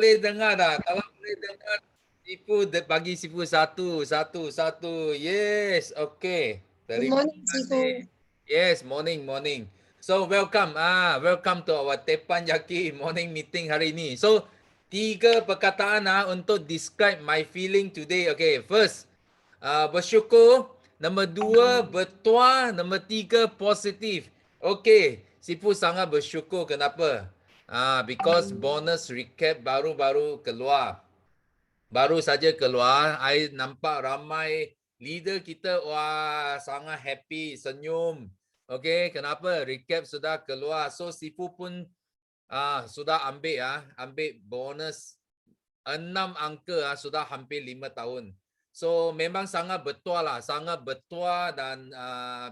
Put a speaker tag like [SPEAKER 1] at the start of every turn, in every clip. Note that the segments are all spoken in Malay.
[SPEAKER 1] boleh dengar dah. Kalau boleh dengar, bagi Sifu satu. Yes, okay.
[SPEAKER 2] Good
[SPEAKER 1] Terima
[SPEAKER 2] morning, Sifu.
[SPEAKER 1] kasih. Yes, morning. So welcome to our Tepan Jaki morning meeting hari ini. So 3 perkataan untuk describe my feeling today. Okay, first bersyukur, nombor 2 bertuah, nombor 3 positif. Okay, Sifu sangat bersyukur. Kenapa? Because bonus recap baru-baru keluar. Baru saja keluar, I nampak ramai leader kita wah sangat happy, senyum. Okey, kenapa? Recap sudah keluar. So Sifu pun sudah ambil bonus 6 angka sudah hampir 5 tahun. So memang sangat bertuah lah, sangat bertuah dan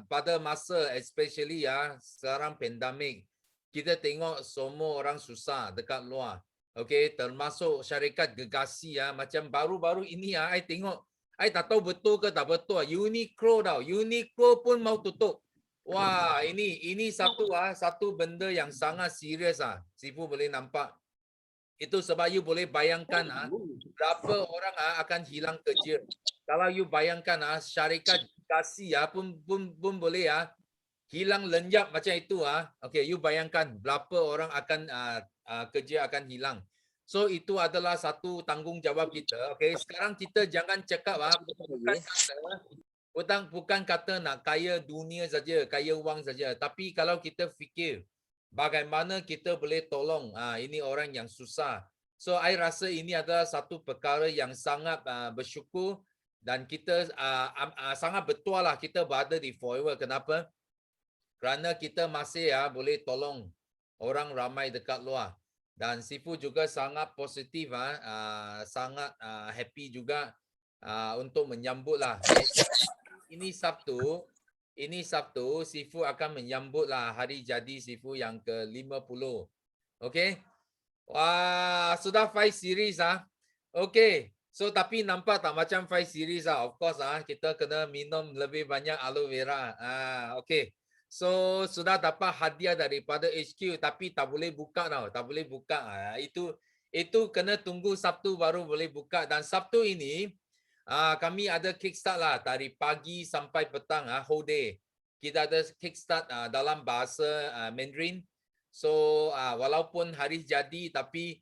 [SPEAKER 1] pada masa especially sekarang pandemik, kita tengok semua orang susah dekat luar. Okey, termasuk syarikat gegasi macam baru-baru ini I tengok, I tak tahu betul ke tak betul. Uniqlo tau, Uniqlo pun mau tutup. Wah, ini satu benda yang sangat serius Sifu boleh nampak. Itu sebab you boleh bayangkan berapa orang akan hilang kerja. Kalau you bayangkan syarikat gegasi pun boleh hilang lenyap macam itu okey, you bayangkan berapa orang akan kerja akan hilang. So itu adalah satu tanggungjawab kita. Okey, sekarang kita jangan cakap bukan kata nak kaya dunia saja, kaya wang saja, tapi kalau kita fikir bagaimana kita boleh tolong ini orang yang susah. So I rasa ini adalah satu perkara yang sangat bersyukur dan kita sangat betul lah kita berada di Forever. Kenapa? Kerana kita masih boleh tolong orang ramai dekat luar. Dan Sifu juga sangat positif sangat happy juga untuk menyambut lah. Ini Sabtu Sifu akan menyambut lah hari jadi Sifu yang ke-50. Okey. Wah, sudah 5 series Okey. So tapi nampak tak macam 5 series Of course kita kena minum lebih banyak aloe vera. Okey. So sudah dapat hadiah daripada HQ tapi tak boleh buka tau, tak boleh buka. Itu kena tunggu Sabtu baru boleh buka dan Sabtu ini kami ada kickstart lah dari pagi sampai petang whole day. Kita ada kickstart dalam bahasa Mandarin. So walaupun hari jadi tapi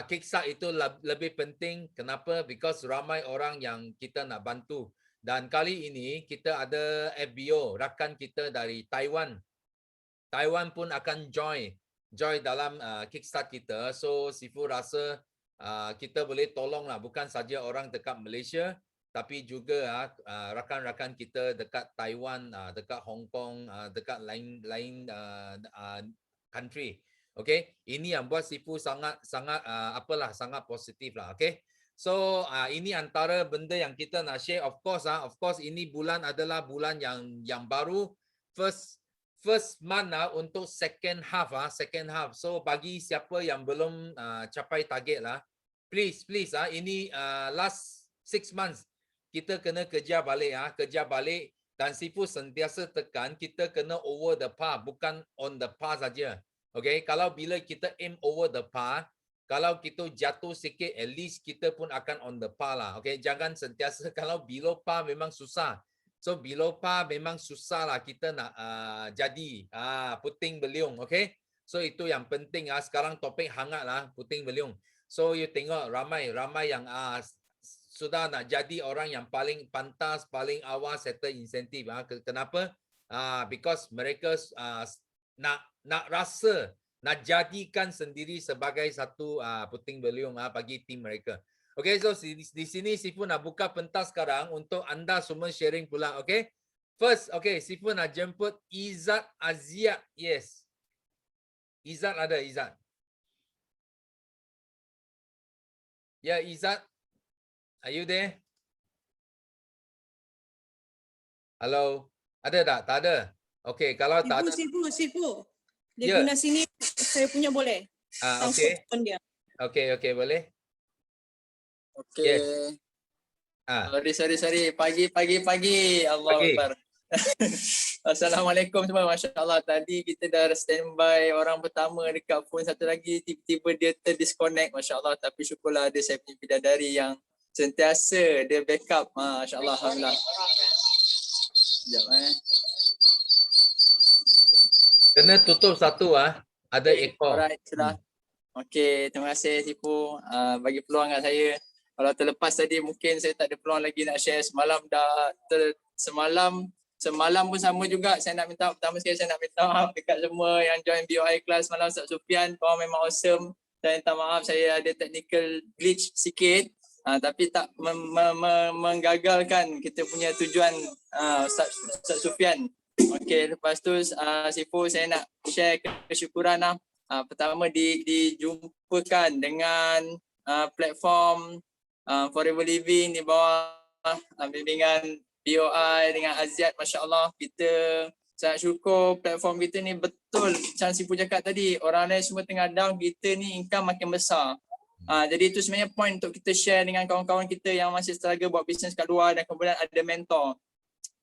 [SPEAKER 1] kickstart itu lebih penting. Kenapa? Because ramai orang yang kita nak bantu. Dan kali ini kita ada FBO, rakan kita dari Taiwan. Taiwan pun akan join dalam kickstart kita. So Sifu rasa kita boleh tolong lah, bukan saja orang dekat Malaysia tapi juga rakan-rakan kita dekat Taiwan, dekat Hong Kong, dekat lain country. Okay, ini yang buat Sifu sangat sangat positif lah. Okay, so ini antara benda yang kita nak share. Of course ini bulan adalah bulan yang baru, first month untuk second half. So bagi siapa yang belum capai target lah, please ini last 6 months kita kena kerja balik dan Sifu sentiasa tekan kita kena over the par, bukan on the par saja. Okay, kalau bila kita aim over the par, kalau kita jatuh sikit, at least kita pun akan on the par lah. Okay, jangan sentiasa kalau below par memang susah. So below par memang susah lah kita nak jadi puting beliung. Okay, so itu yang penting sekarang topik hangat lah puting beliung. So you tengok ramai yang sudah nak jadi orang yang paling pantas, paling awal settle insentif. Kenapa? Because mereka nak rasa, nak jadikan sendiri sebagai satu puting beliung bagi tim mereka. Okay, so di sini Sifu nak buka pentas sekarang untuk anda semua sharing pula. Okay, first, okay, Sifu nak jemput Izzat Azia. Yes, Izzat ada, Izzat. Ya, Izzat, are you there? Halo, ada tak? Tak ada. Okay, kalau tak ada.
[SPEAKER 2] Sifu. Dia guna sini, saya punya boleh.
[SPEAKER 1] Okay.
[SPEAKER 2] Dia.
[SPEAKER 1] Okay, boleh.
[SPEAKER 3] Okay.
[SPEAKER 1] Yes.
[SPEAKER 3] Sorry. Pagi. Allah Akbar. Assalamualaikum semua. Masya Allah, tadi kita dah standby orang pertama dekat phone satu lagi, tiba-tiba dia terdisconnect. Masya Allah, tapi syukurlah ada saya punya bidadari yang sentiasa dia backup. Masya Allah, Alhamdulillah. Sekejap
[SPEAKER 1] Kena tutup satu ada ekor.
[SPEAKER 3] Alright, sudah. Okey, terima kasih Sifu bagi peluang kat saya. Kalau terlepas tadi mungkin saya tak ada peluang lagi nak share. Semalam semalam pun sama juga. Saya nak minta, pertama sekali saya nak minta maaf dekat semua yang join BOI class malam Ustaz Sufian. Korang memang awesome. Saya minta maaf saya ada technical glitch sikit. Tapi tak menggagalkan kita punya tujuan Ustaz Sufian. Okey, lepas tu Sifu saya nak share kesyukuran pertama dijumpakan dengan platform Forever Living di bawah bimbingan BOI dengan Aziat. Masya Allah, kita sangat syukur platform kita ni betul macam Sifu cakap tadi, orang lain semua tengah down, kita ni income makin besar. Jadi itu sebenarnya point untuk kita share dengan kawan-kawan kita yang masih struggle buat bisnes kat luar, dan kemudian ada mentor.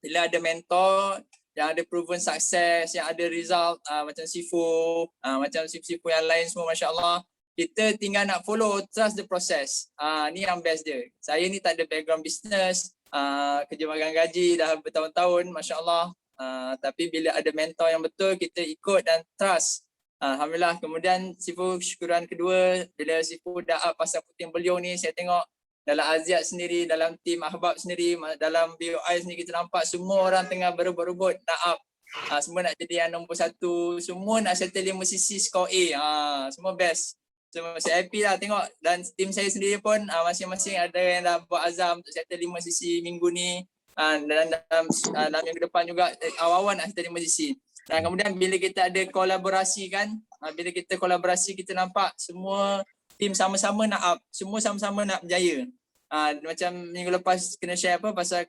[SPEAKER 3] Bila ada mentor yang ada proven success, yang ada result macam Sifu, macam Sifu yang lain semua, Masya Allah, kita tinggal nak follow, trust the process. Ni yang best dia. Saya ni tak ada background business, kerja magang gaji dah bertahun-tahun, Masya Allah. Tapi bila ada mentor yang betul, kita ikut dan trust. Alhamdulillah. Kemudian Sifu syukuran kedua, bila Sifu dah up pasal puting beliung ni, saya tengok dalam Aziat sendiri, dalam tim Ahbab sendiri, dalam BOI sendiri, kita nampak semua orang tengah berebut-rebut nak up. Semua nak jadi yang nombor satu, semua nak settle 5 sisi score A. Semua best. Semua saya happy lah tengok, dan tim saya sendiri pun masing-masing ada yang dah buat azam untuk settle 5 sisi minggu ni. Dalam minggu depan juga awal-awal nak settle 5 sisi. Dan kemudian bila kita ada kolaborasi kan, bila kita kolaborasi kita nampak semua tim sama-sama nak up, semua sama-sama nak berjaya. Macam minggu lepas kena share pasal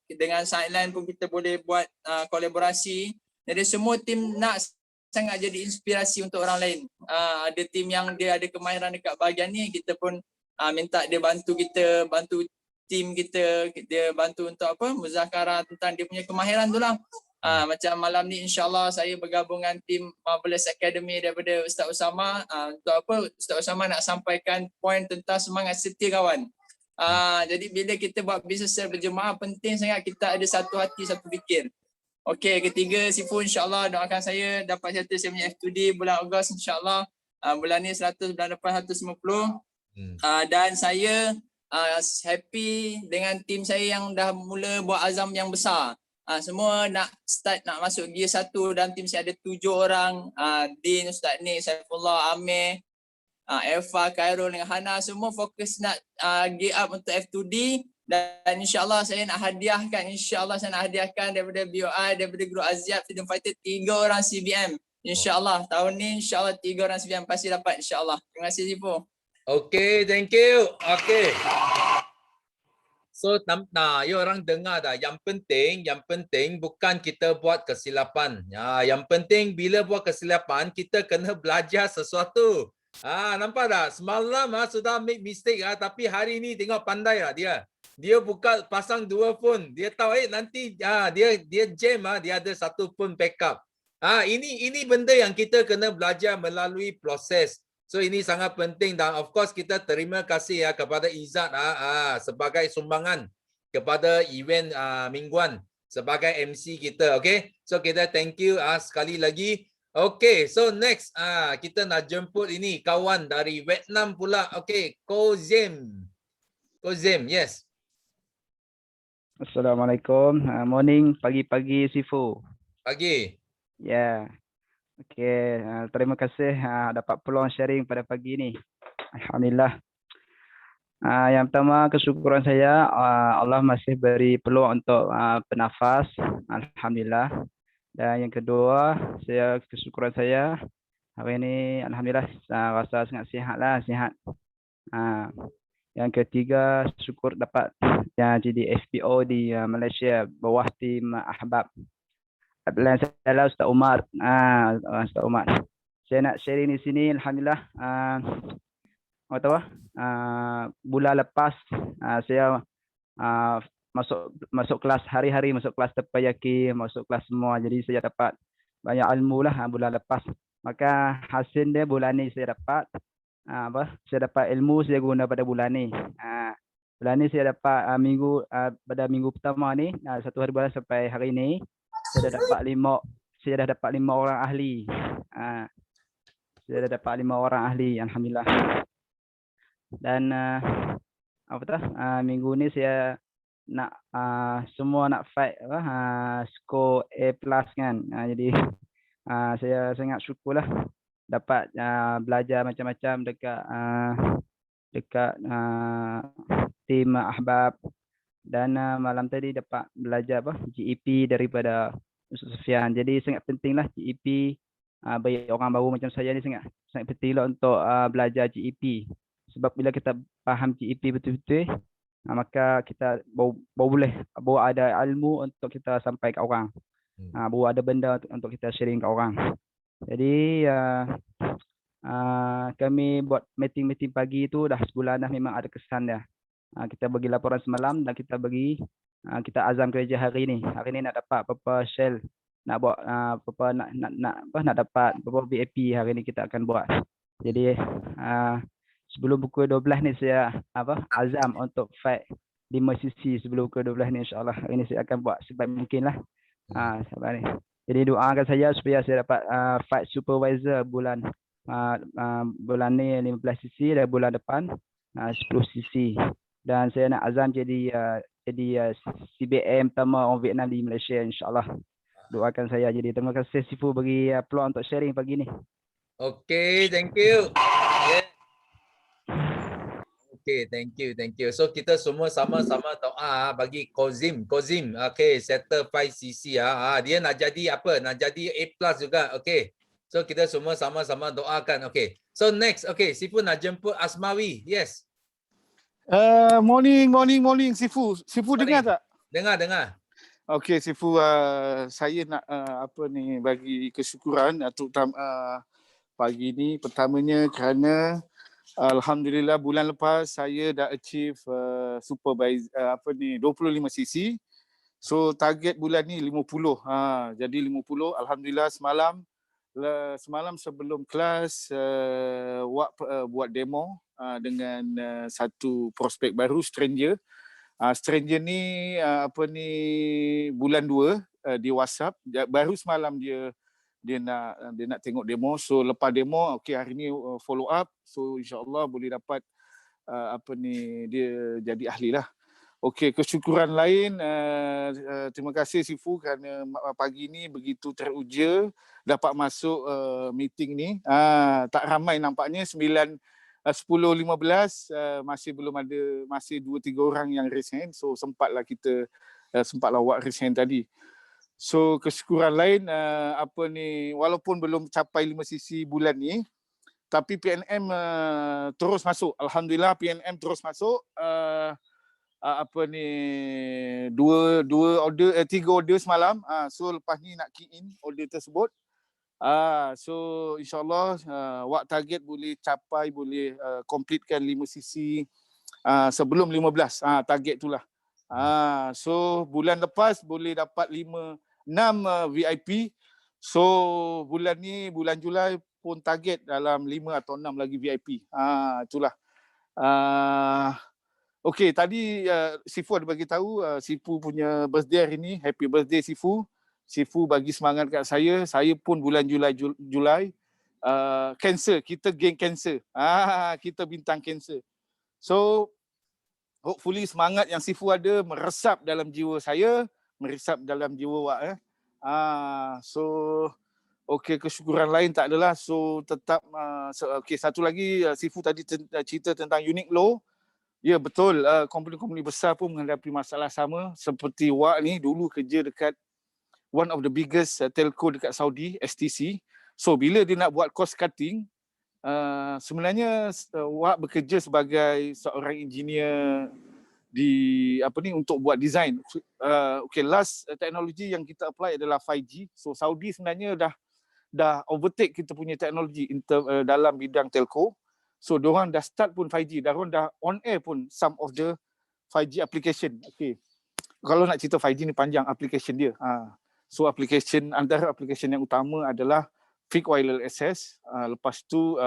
[SPEAKER 3] dengan Sideline pun kita boleh buat kolaborasi. Jadi semua tim nak sangat jadi inspirasi untuk orang lain. Ada tim yang dia ada kemahiran dekat bahagian ni, kita pun minta dia bantu kita, bantu tim kita, dia bantu untuk muzakarah tentang dia punya kemahiran tu lah. Macam malam ni insyaAllah saya bergabung dengan tim Marvelous Academy daripada Ustaz Usama. Untuk Ustaz Usama nak sampaikan poin tentang semangat setia kawan. Jadi bila kita buat bisnes secara berjemaah, penting sangat kita ada satu hati, satu fikir. Okey, ketiga Sifu insyaAllah doakan saya dapat settle saya punya F2D bulan Ogos insyaAllah. Bulan ni 100, bulan depan 150. Dan saya happy dengan tim saya yang dah mula buat azam yang besar. Semua nak start, nak masuk gear 1, dan tim saya ada 7 orang. Din, Ustaz Nick, Saifullah, Amir, Elfa, Khairul dengan Hana, semua fokus nak gear up untuk F2D. Dan insyaAllah saya nak hadiahkan, daripada BOI, daripada Grup Aziat Freedom Fighter 3 orang CBM. InsyaAllah tahun ni insyaAllah 3 orang CBM pasti dapat insyaAllah. Terima kasih Sifu.
[SPEAKER 1] Okay, thank you. Okay. So, you orang dengar dah. Yang penting bukan kita buat kesilapan. Yang penting bila buat kesilapan, kita kena belajar sesuatu. Nampak tak? Semalam sudah make mistake tapi hari ni tengok pandai lah dia. Dia buka pasang 2 phone. Dia tahu nanti dia jam dia ada 1 phone backup. Ini benda yang kita kena belajar melalui proses. So ini sangat penting, dan of course kita terima kasih kepada Izzat sebagai sumbangan kepada event mingguan sebagai MC kita. Okay, so kita thank you sekali lagi. Okay, so next kita nak jemput ini kawan dari Vietnam pula. Okay, Ko Zim, yes.
[SPEAKER 4] Assalamualaikum. Morning, pagi-pagi Sifu.
[SPEAKER 1] Pagi.
[SPEAKER 4] Ya. Okey, terima kasih dapat peluang sharing pada pagi ini. Alhamdulillah. Yang pertama, kesyukuran saya Allah masih beri peluang untuk bernafas. Alhamdulillah. Dan yang kedua, kesyukuran saya hari ini alhamdulillah rasa sangat sihat. Yang ketiga, syukur dapat jadi FPO di Malaysia bawah tim Ahbab. Plan saya Ustaz Umar. Ustaz Umar. Saya nak sharing di sini alhamdulillah. Bulan lepas saya masuk kelas hari-hari, masuk kelas terpayaki, masuk kelas semua. Jadi saya dapat banyak ilmu lah bulan lepas. Maka hasil dia bulan ni saya dapat saya dapat ilmu saya guna pada bulan ni. Bulan ni saya dapat pada minggu pertama ni, satu hari bulan sampai hari ni saya dah dapat 5 orang ahli. Saya dah dapat 5 orang ahli, alhamdulillah. Dan minggu ni saya nak semua nak fight skor A+ kan. Jadi saya sangat syukurlah dapat belajar macam-macam dekat tim Ahbab, dan malam tadi dapat belajar GEP daripada Ustaz Sufian. Jadi sangat pentinglah GEP bagi orang baru macam saya ni, sangat pentinglah untuk belajar GEP. Sebab bila kita faham GEP betul-betul, maka kita baru ada ilmu untuk kita sampai ke orang. Baru ada benda untuk kita sharing ke orang. Jadi kami buat meeting pagi tu dah sebulan dah, memang ada kesan dia. Kita bagi laporan semalam dan kita azam kerja hari ni. Hari ni nak dapat berapa shell, nak buat nak dapat berapa VIP hari ni kita akan buat. Jadi sebelum pukul 12 ni saya azam untuk fight 5 sisi sebelum pukul 12 ni, insya-Allah. Hari ni saya akan buat sebaik mungkin lah. Sabar ni. Jadi doakan saya supaya saya dapat fight supervisor bulan ni 15 sisi, dan bulan depan 10 sisi. Dan saya nak azam jadi CBM pertama orang Vietnam di Malaysia, insya-Allah. Doakan saya. Jadi terima kasih Sifu bagi peluang untuk sharing pagi ni.
[SPEAKER 1] Okay, thank you. Yeah. Okay, thank you. So kita semua sama-sama doa bagi Kozim. Okay, settle 5 cc dia nak jadi apa? Nak jadi A+ juga. Okay. So kita semua sama-sama doakan. Okay. So next, okay, Sifu nak jemput Asmawi. Yes.
[SPEAKER 5] Morning Sifu. Sifu dengar tak?
[SPEAKER 1] Dengar.
[SPEAKER 5] Okey Sifu, saya nak bagi kesyukuran terutama pagi ni. Pertamanya kerana alhamdulillah bulan lepas saya dah achieve supervise 25 cc. So target bulan ni 50. Jadi 50, alhamdulillah. Semalam sebelum kelas buat demo dengan satu prospek baru, stranger. Stranger ni bulan 2 di WhatsApp. Baru semalam dia nak tengok demo. So lepas demo, okey, hari ni follow up. So insya-Allah boleh dapat dia jadi ahli lah. Okey, kesyukuran lain, terima kasih Sifu kerana pagi ni begitu teruja dapat masuk meeting ni. Tak ramai nampaknya, 10-15 masih belum ada, masih 2-3 orang yang raise hand. So sempatlah buat raise hand tadi. So kesyukuran lain walaupun belum capai 5 sisi bulan ni, tapi PNM terus masuk. Alhamdulillah PNM terus masuk. 3 order semalam. So lepas ni nak key in order tersebut. So insyaAllah target boleh capai, boleh completekan 5 sisi sebelum 15. Target itulah. So bulan lepas boleh dapat 6 VIP. So bulan ni, bulan Julai pun target dalam 5 atau 6 lagi VIP. Itulah. Okey, tadi Sifu ada bagi tahu Sifu punya birthday hari ni. Happy birthday Sifu. Sifu bagi semangat kat saya. Saya pun bulan Julai cancer, kita geng cancer. Kita bintang cancer. So hopefully semangat yang Sifu ada meresap dalam jiwa saya, meresap dalam jiwa Wak. So okey, kesyukuran lain tak adalah. So tetap okey, satu lagi, Sifu tadi cerita tentang Uniqlo. Ya betul, company-company besar pun menghadapi masalah sama seperti Wak ni dulu kerja dekat one of the biggest telco dekat Saudi, STC. So bila dia nak buat cost cutting, sebenarnya Wak bekerja sebagai seorang engineer untuk buat design. Okay, last teknologi yang kita apply adalah 5G. So Saudi sebenarnya dah overtake kita punya teknologi dalam bidang telco. So diorang dah start pun 5G, diorang dah on air pun some of the 5G application. Okay. kalau nak cerita 5G ni panjang application dia. So antara application yang utama adalah Fixed Wireless Access. Lepas tu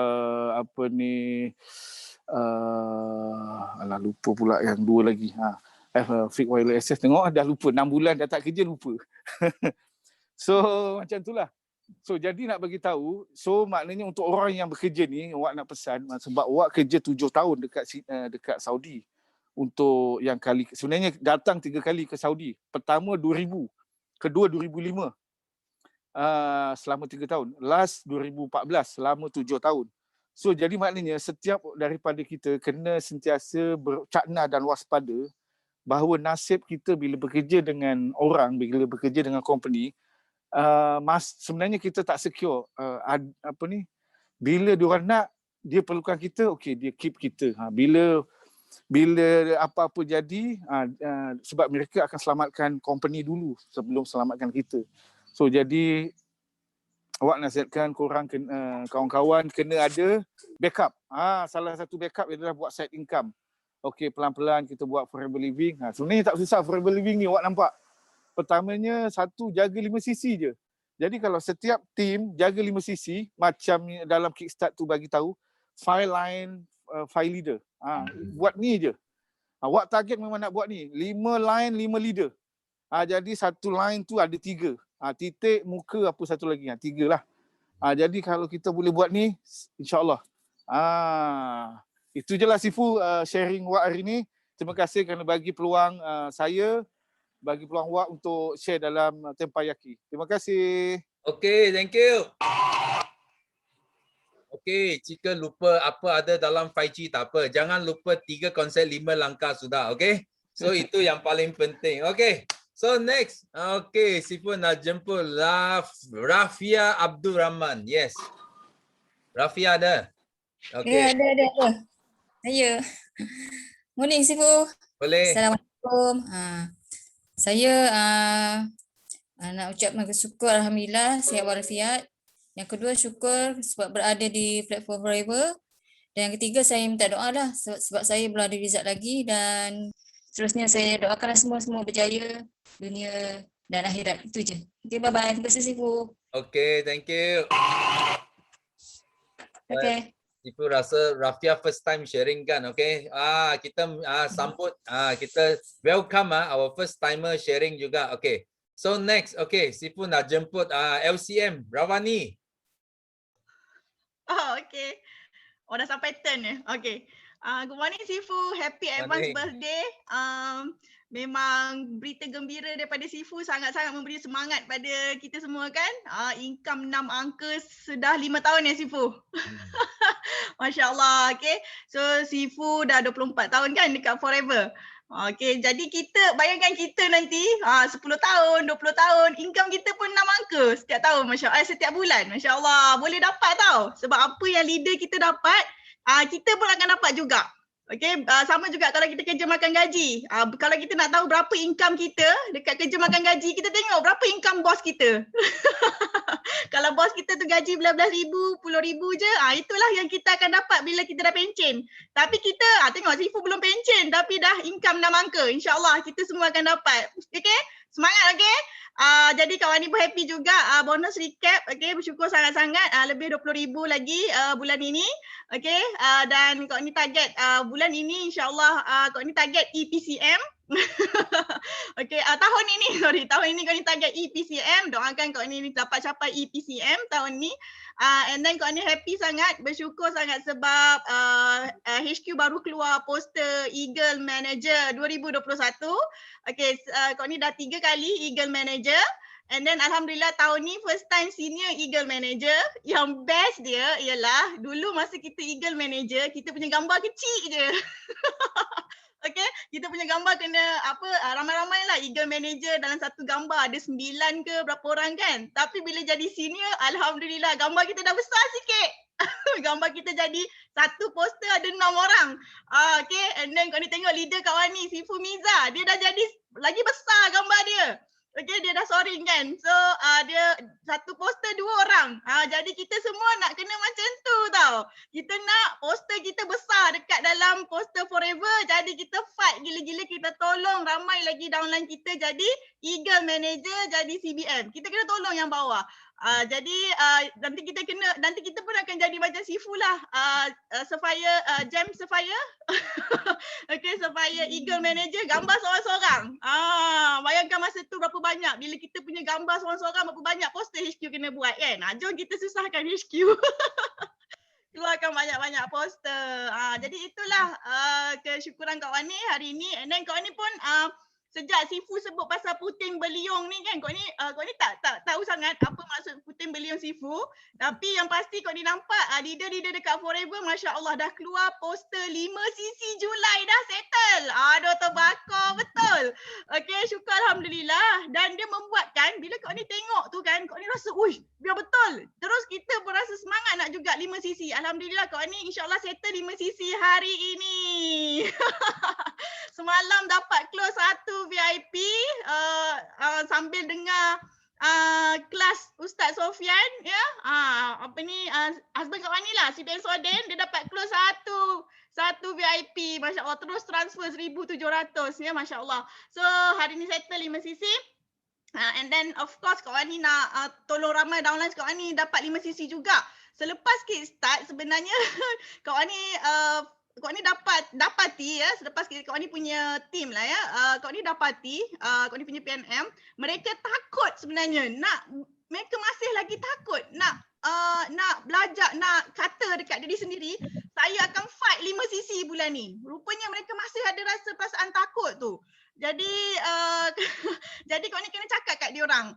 [SPEAKER 5] alah lupa pula yang dua lagi. Fixed Wireless Access, tengok dah lupa, 6 bulan dah tak kerja lupa. So macam itulah. So jadi nak bagi tahu, so maknanya untuk orang yang bekerja ni, awak nak pesan sebab awak kerja 7 tahun dekat Saudi. Untuk yang kali sebenarnya datang 3 kali ke Saudi. Pertama 2000, kedua 2005. Selama 3 tahun. Last 2014 selama 7 tahun. So jadi maknanya setiap daripada kita kena sentiasa bercakna dan waspada bahawa nasib kita bila bekerja dengan orang, bila bekerja dengan company, sebenarnya kita tak secure. Bila diorang nak, dia perlukan kita, okey, dia keep kita. Bila apa-apa jadi, sebab mereka akan selamatkan company dulu sebelum selamatkan kita. So jadi awak nasihatkan korang, kawan-kawan kena ada backup. Salah satu backup adalah buat side income. Okey, pelan-pelan kita buat forever living. Sebenarnya tak susah forever living ni, awak nampak. Pertamanya satu, jaga 5 sisi je. Jadi kalau setiap tim jaga 5 sisi, macam dalam Kickstart tu bagi tahu, file line, file leader. Buat ni je. Awak target memang nak buat ni. 5 line, 5 leader. Jadi satu line tu ada 3. Titik, muka, apa satu lagi. 3 lah. Jadi kalau kita boleh buat ni, insyaAllah. Itu je lah Sifu sharing awak hari ni. Terima kasih kerana bagi peluang bagi peluang awak untuk share dalam Tempanyaki. Terima kasih.
[SPEAKER 1] Okay, thank you. Okay, jika lupa apa ada dalam 5G tak apa. Jangan lupa 3 konsep 5 langkah sudah, okay? So itu yang paling penting. Okay, so next. Okay, Sifu nak jemput Rafia Abdul Rahman. Yes. Rafia ada? Okay.
[SPEAKER 6] Ya, ada. Saya. Morning, Sifu.
[SPEAKER 1] Boleh.
[SPEAKER 6] Assalamualaikum. Saya nak ucapkan syukur Alhamdulillah sihat walafiat. Yang kedua syukur sebab berada di platform Forever. Dan yang ketiga saya minta doa lah sebab saya belum ada result lagi dan seterusnya saya doakanlah semua berjaya dunia dan akhirat. Itu je. Okay, bye-bye. Terima kasih Sifu.
[SPEAKER 1] Okay, thank you.
[SPEAKER 6] Okay.
[SPEAKER 1] Sifu rasa Rafia first time sharing kan, okay? Kita sambut, kita welcome our first timer sharing juga, okay? So next, okay, Sifu nak jemput LCM Rawani.
[SPEAKER 2] Okay. Dah sampai turn ya. Okay. Good morning Sifu. Happy advance birthday. Memang berita gembira daripada Sifu sangat-sangat memberi semangat pada kita semua kan. Income 6 angka sudah 5 tahun ya Sifu. Masya Allah. Okay. So Sifu dah 24 tahun kan dekat Forever. Okay, jadi bayangkan kita nanti 10 tahun, 20 tahun, income kita pun 6 angka setiap tahun, setiap bulan. Masya Allah, boleh dapat tau. Sebab apa yang leader kita dapat, kita pun akan dapat juga. Okay, sama juga kalau kita kerja makan gaji. Kalau kita nak tahu berapa income kita dekat kerja makan gaji, kita tengok berapa income bos kita. Kalau bos kita tu gaji belas-belas ribu, 10 ribu je, itulah yang kita akan dapat bila kita dah pencen. Tapi kita, tengok Sifu belum pencen tapi dah income 6 angka. InsyaAllah kita semua akan dapat. Okay, semangat okay. Jadi kawan ni happy juga, bonus recap, okay, bersyukur sangat-sangat, lebih 20,000 lagi bulan ini, okay, dan kau ni target bulan ini insyaAllah kau ni target EPCM. Okay, tahun ini kau ni target EPCM, doakan kau ni dapat capai EPCM tahun ni. And then kau ni happy sangat, bersyukur sangat sebab HQ baru keluar poster Eagle Manager 2021. Okay, kau ni dah 3 kali Eagle Manager. And then Alhamdulillah tahun ni first time senior Eagle Manager. Yang best dia ialah dulu masa kita Eagle Manager, kita punya gambar kecil je. Okay, kita punya gambar kena ramai-ramai lah Eagle Manager dalam satu gambar ada 9 ke berapa orang kan. Tapi bila jadi senior, Alhamdulillah gambar kita dah besar sikit. Gambar kita jadi satu poster ada 6 orang. Okay, and then kau ni tengok leader kawan ni, Sifu Miza, dia dah jadi lagi besar gambar dia. Okay, dia dah soaring kan. So dia satu poster 2 orang. Jadi kita semua nak kena macam tu tau. Kita nak poster kita besar dekat dalam poster forever. Jadi kita fight gila-gila, kita tolong ramai lagi downline kita jadi Eagle Manager, jadi CBM. Kita kena tolong yang bawah. Jadi nanti kita pun akan jadi macam Sifu lah. Jam Sapphire. Okay, Sapphire Eagle Manager, gambar seorang-seorang. Bayangkan masa tu berapa banyak. Bila kita punya gambar seorang-seorang, berapa banyak poster HQ kena buat kan. Jom kita susahkan HQ. Keluarkan banyak-banyak poster. Jadi itulah kesyukuran Kak Wani hari ni. And then Kak Wani pun sejak Sifu sebut pasal puting beliung ni kan, kau ni tak tahu sangat apa maksud puting beliung Sifu. Tapi yang pasti kau ni nampak leader-leader dekat Forever, Masya Allah dah keluar poster 5cc Julai dah settle. Aduh terbakar betul. Okay, syukur Alhamdulillah. Dan dia membuatkan bila kau ni tengok tu kan, kau ni rasa uish biar betul. Terus kita pun rasa semangat nak juga 5cc. Alhamdulillah kau ni insyaAllah settle 5cc hari ini. Semalam dapat close 1 VIP sambil dengar kelas Ustaz Sofian ya. Husband Kak Wani lah, si Ben Soden, dia dapat close satu VIP, Masya Allah, terus transfer 1,700 ya, Masya Allah. So hari ni settle 5cc. And then of course Kak Wani nak tolong ramai downline Kak Wani dapat 5cc juga. Selepas kickstart sebenarnya Kak Wani dapati ya, selepas Kak Wani punya team lah ya, Kak Wani dapati Kak Wani punya PNM, mereka takut sebenarnya, mereka masih lagi takut nak belajar, nak kata dekat diri sendiri, saya akan fight 5cc bulan ni. Rupanya mereka masih ada rasa perasaan takut tu. Jadi jadi Kak Wani kena cakap kat diorang,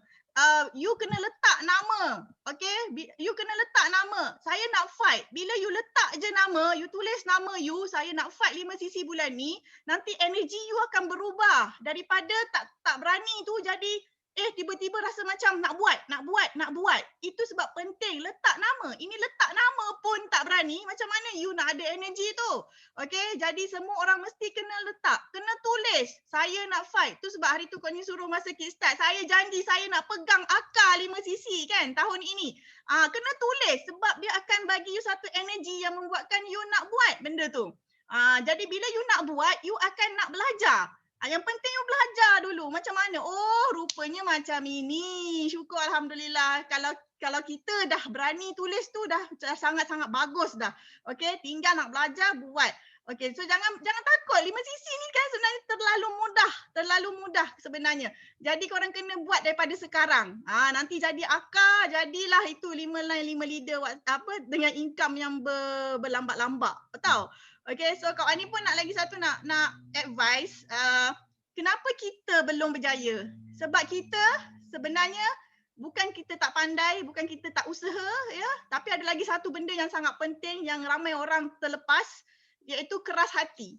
[SPEAKER 2] you kena letak nama, okay? You kena letak nama. Saya nak fight. Bila you letak je nama, you tulis nama you, saya nak fight 5cc bulan ni, nanti energy you akan berubah. Daripada tak berani tu jadi tiba-tiba rasa macam nak buat. Itu sebab penting letak nama. Ini letak nama pun tak berani, macam mana you nak ada energy tu? Okay, jadi semua orang mesti kena letak, kena tulis, saya nak fight. Tu sebab hari tu kau ni suruh masa kickstart, saya janji saya nak pegang akar 5cc kan tahun ini. Kena tulis sebab dia akan bagi you satu energy yang membuatkan you nak buat benda tu. Jadi bila you nak buat, you akan nak belajar. Yang penting you belajar dulu macam mana. Oh, rupanya macam ini. Syukur Alhamdulillah. Kalau kita dah berani tulis tu dah sangat-sangat bagus dah. Okey, tinggal nak belajar buat. Okey, so jangan takut. 5cc ni kan sebenarnya terlalu mudah sebenarnya. Jadi korang kena buat daripada sekarang. Nanti jadi akar, jadilah itu 5 line 5 leader dengan income yang berlambak-lambak. Betul? Okay, so Kak Wani pun nak lagi satu nak advice. Kenapa kita belum berjaya? Sebab kita sebenarnya bukan kita tak pandai, bukan kita tak usaha ya, tapi ada lagi satu benda yang sangat penting yang ramai orang terlepas, iaitu keras hati.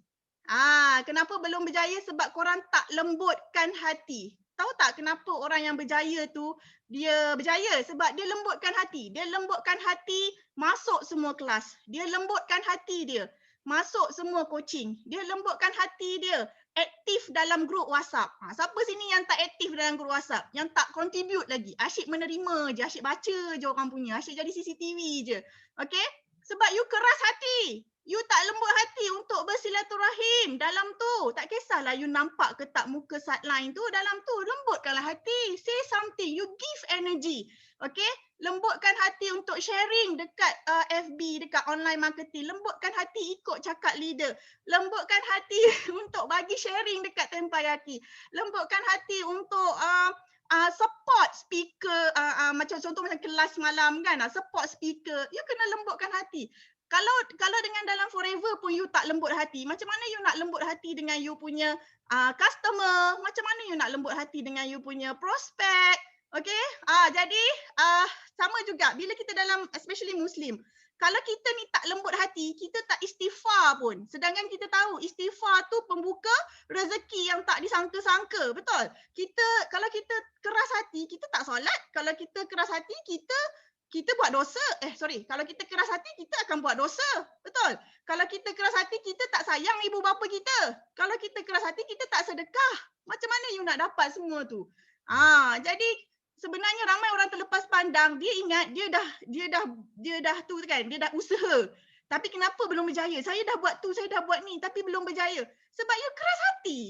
[SPEAKER 2] Kenapa belum berjaya? Sebab korang tak lembutkan hati. Tahu tak kenapa orang yang berjaya tu dia berjaya? Sebab dia lembutkan hati. Dia lembutkan hati masuk semua kelas. Dia lembutkan hati dia masuk semua coaching. Dia lembutkan hati dia aktif dalam grup WhatsApp. Siapa sini yang tak aktif dalam grup WhatsApp? Yang tak contribute lagi? Asyik menerima je, asyik baca je orang punya, asyik jadi CCTV je. Okay? Sebab you keras hati. You tak lembut hati untuk bersilaturahim dalam tu. Tak kisahlah you nampak ke tak muka sideline tu, dalam tu lembutkanlah hati. Say something, you give energy. Okay? Lembutkan hati untuk sharing dekat FB, dekat online marketing. Lembutkan hati ikut cakap leader. Lembutkan hati untuk bagi sharing dekat Tempayaki. Lembutkan hati untuk support speaker, macam contoh macam kelas malam kan, support speaker. You kena lembutkan hati. Kalau dengan dalam Forever pun you tak lembut hati, macam mana you nak lembut hati dengan you punya customer? Macam mana you nak lembut hati dengan you punya prospek? Okay, jadi sama juga bila kita dalam especially Muslim. Kalau kita ni tak lembut hati, kita tak istighfar pun. Sedangkan kita tahu istighfar tu pembuka rezeki yang tak disangka-sangka. Betul? Kalau kita keras hati, kita tak solat. Kalau kita keras hati, kita buat dosa. Kalau kita keras hati, kita akan buat dosa. Betul? Kalau kita keras hati, kita tak sayang ibu bapa kita. Kalau kita keras hati, kita tak sedekah. Macam mana you nak dapat semua tu? Jadi sebenarnya ramai orang terlepas pandang, dia ingat dia dah tu kan, dia dah usaha. Tapi kenapa belum berjaya? Saya dah buat tu, saya dah buat ni tapi belum berjaya. Sebab you keras hati.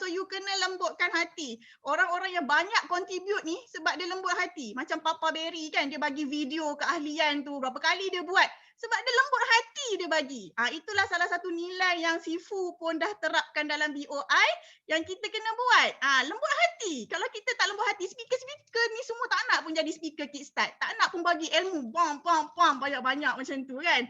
[SPEAKER 2] So you kena lembutkan hati. Orang-orang yang banyak contribute ni sebab dia lembut hati. Macam Papa Berry kan, dia bagi video keahlian tu, berapa kali dia buat. Sebab dia lembut hati dia bagi. Itulah salah satu nilai yang Sifu pun dah terapkan dalam BOI yang kita kena buat. Lembut hati. Kalau kita tak lembut hati, speaker-speaker ni semua tak nak pun jadi speaker kickstart. Tak nak pun bagi ilmu bam banyak-banyak macam tu kan.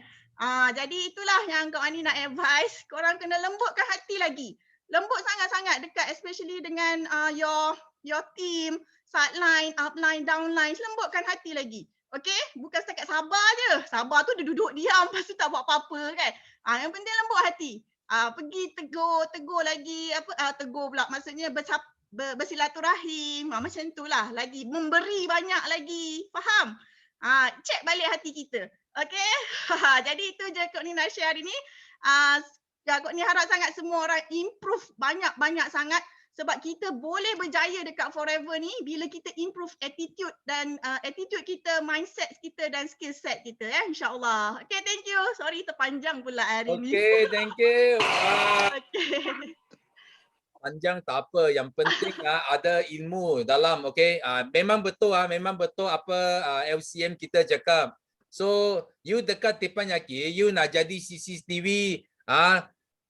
[SPEAKER 2] Jadi itulah yang Kak Wani nak advise. Korang kena lembutkan hati lagi. Lembut sangat-sangat dekat especially dengan your team, sideline, upline, downline. Lembutkan hati lagi. Okay? Bukan setakat sabar je. Sabar tu dia duduk diam lepas tu tak buat apa-apa kan. Yang penting lembut hati. Pergi tegur lagi, tegur pula. Maksudnya bersilaturahim. Macam tu lah. Lagi memberi banyak lagi. Faham? Cek balik hati kita. Okay? Jadi itu je Kak Ni nak share hari ni. Kak Ni harap sangat semua orang improve banyak-banyak sangat. Sebab kita boleh berjaya dekat Forever ni bila kita improve attitude dan attitude kita, mindset kita dan skill set kita insyaAllah. Okay, thank you. Sorry terpanjang pula hari ni.
[SPEAKER 1] Okay, thank you.
[SPEAKER 2] Okay.
[SPEAKER 1] Panjang tak apa, yang penting ada ilmu dalam, okay. Memang betul apa LCM kita cakap. So you dekat Teppanyaki, you nak jadi CCTV,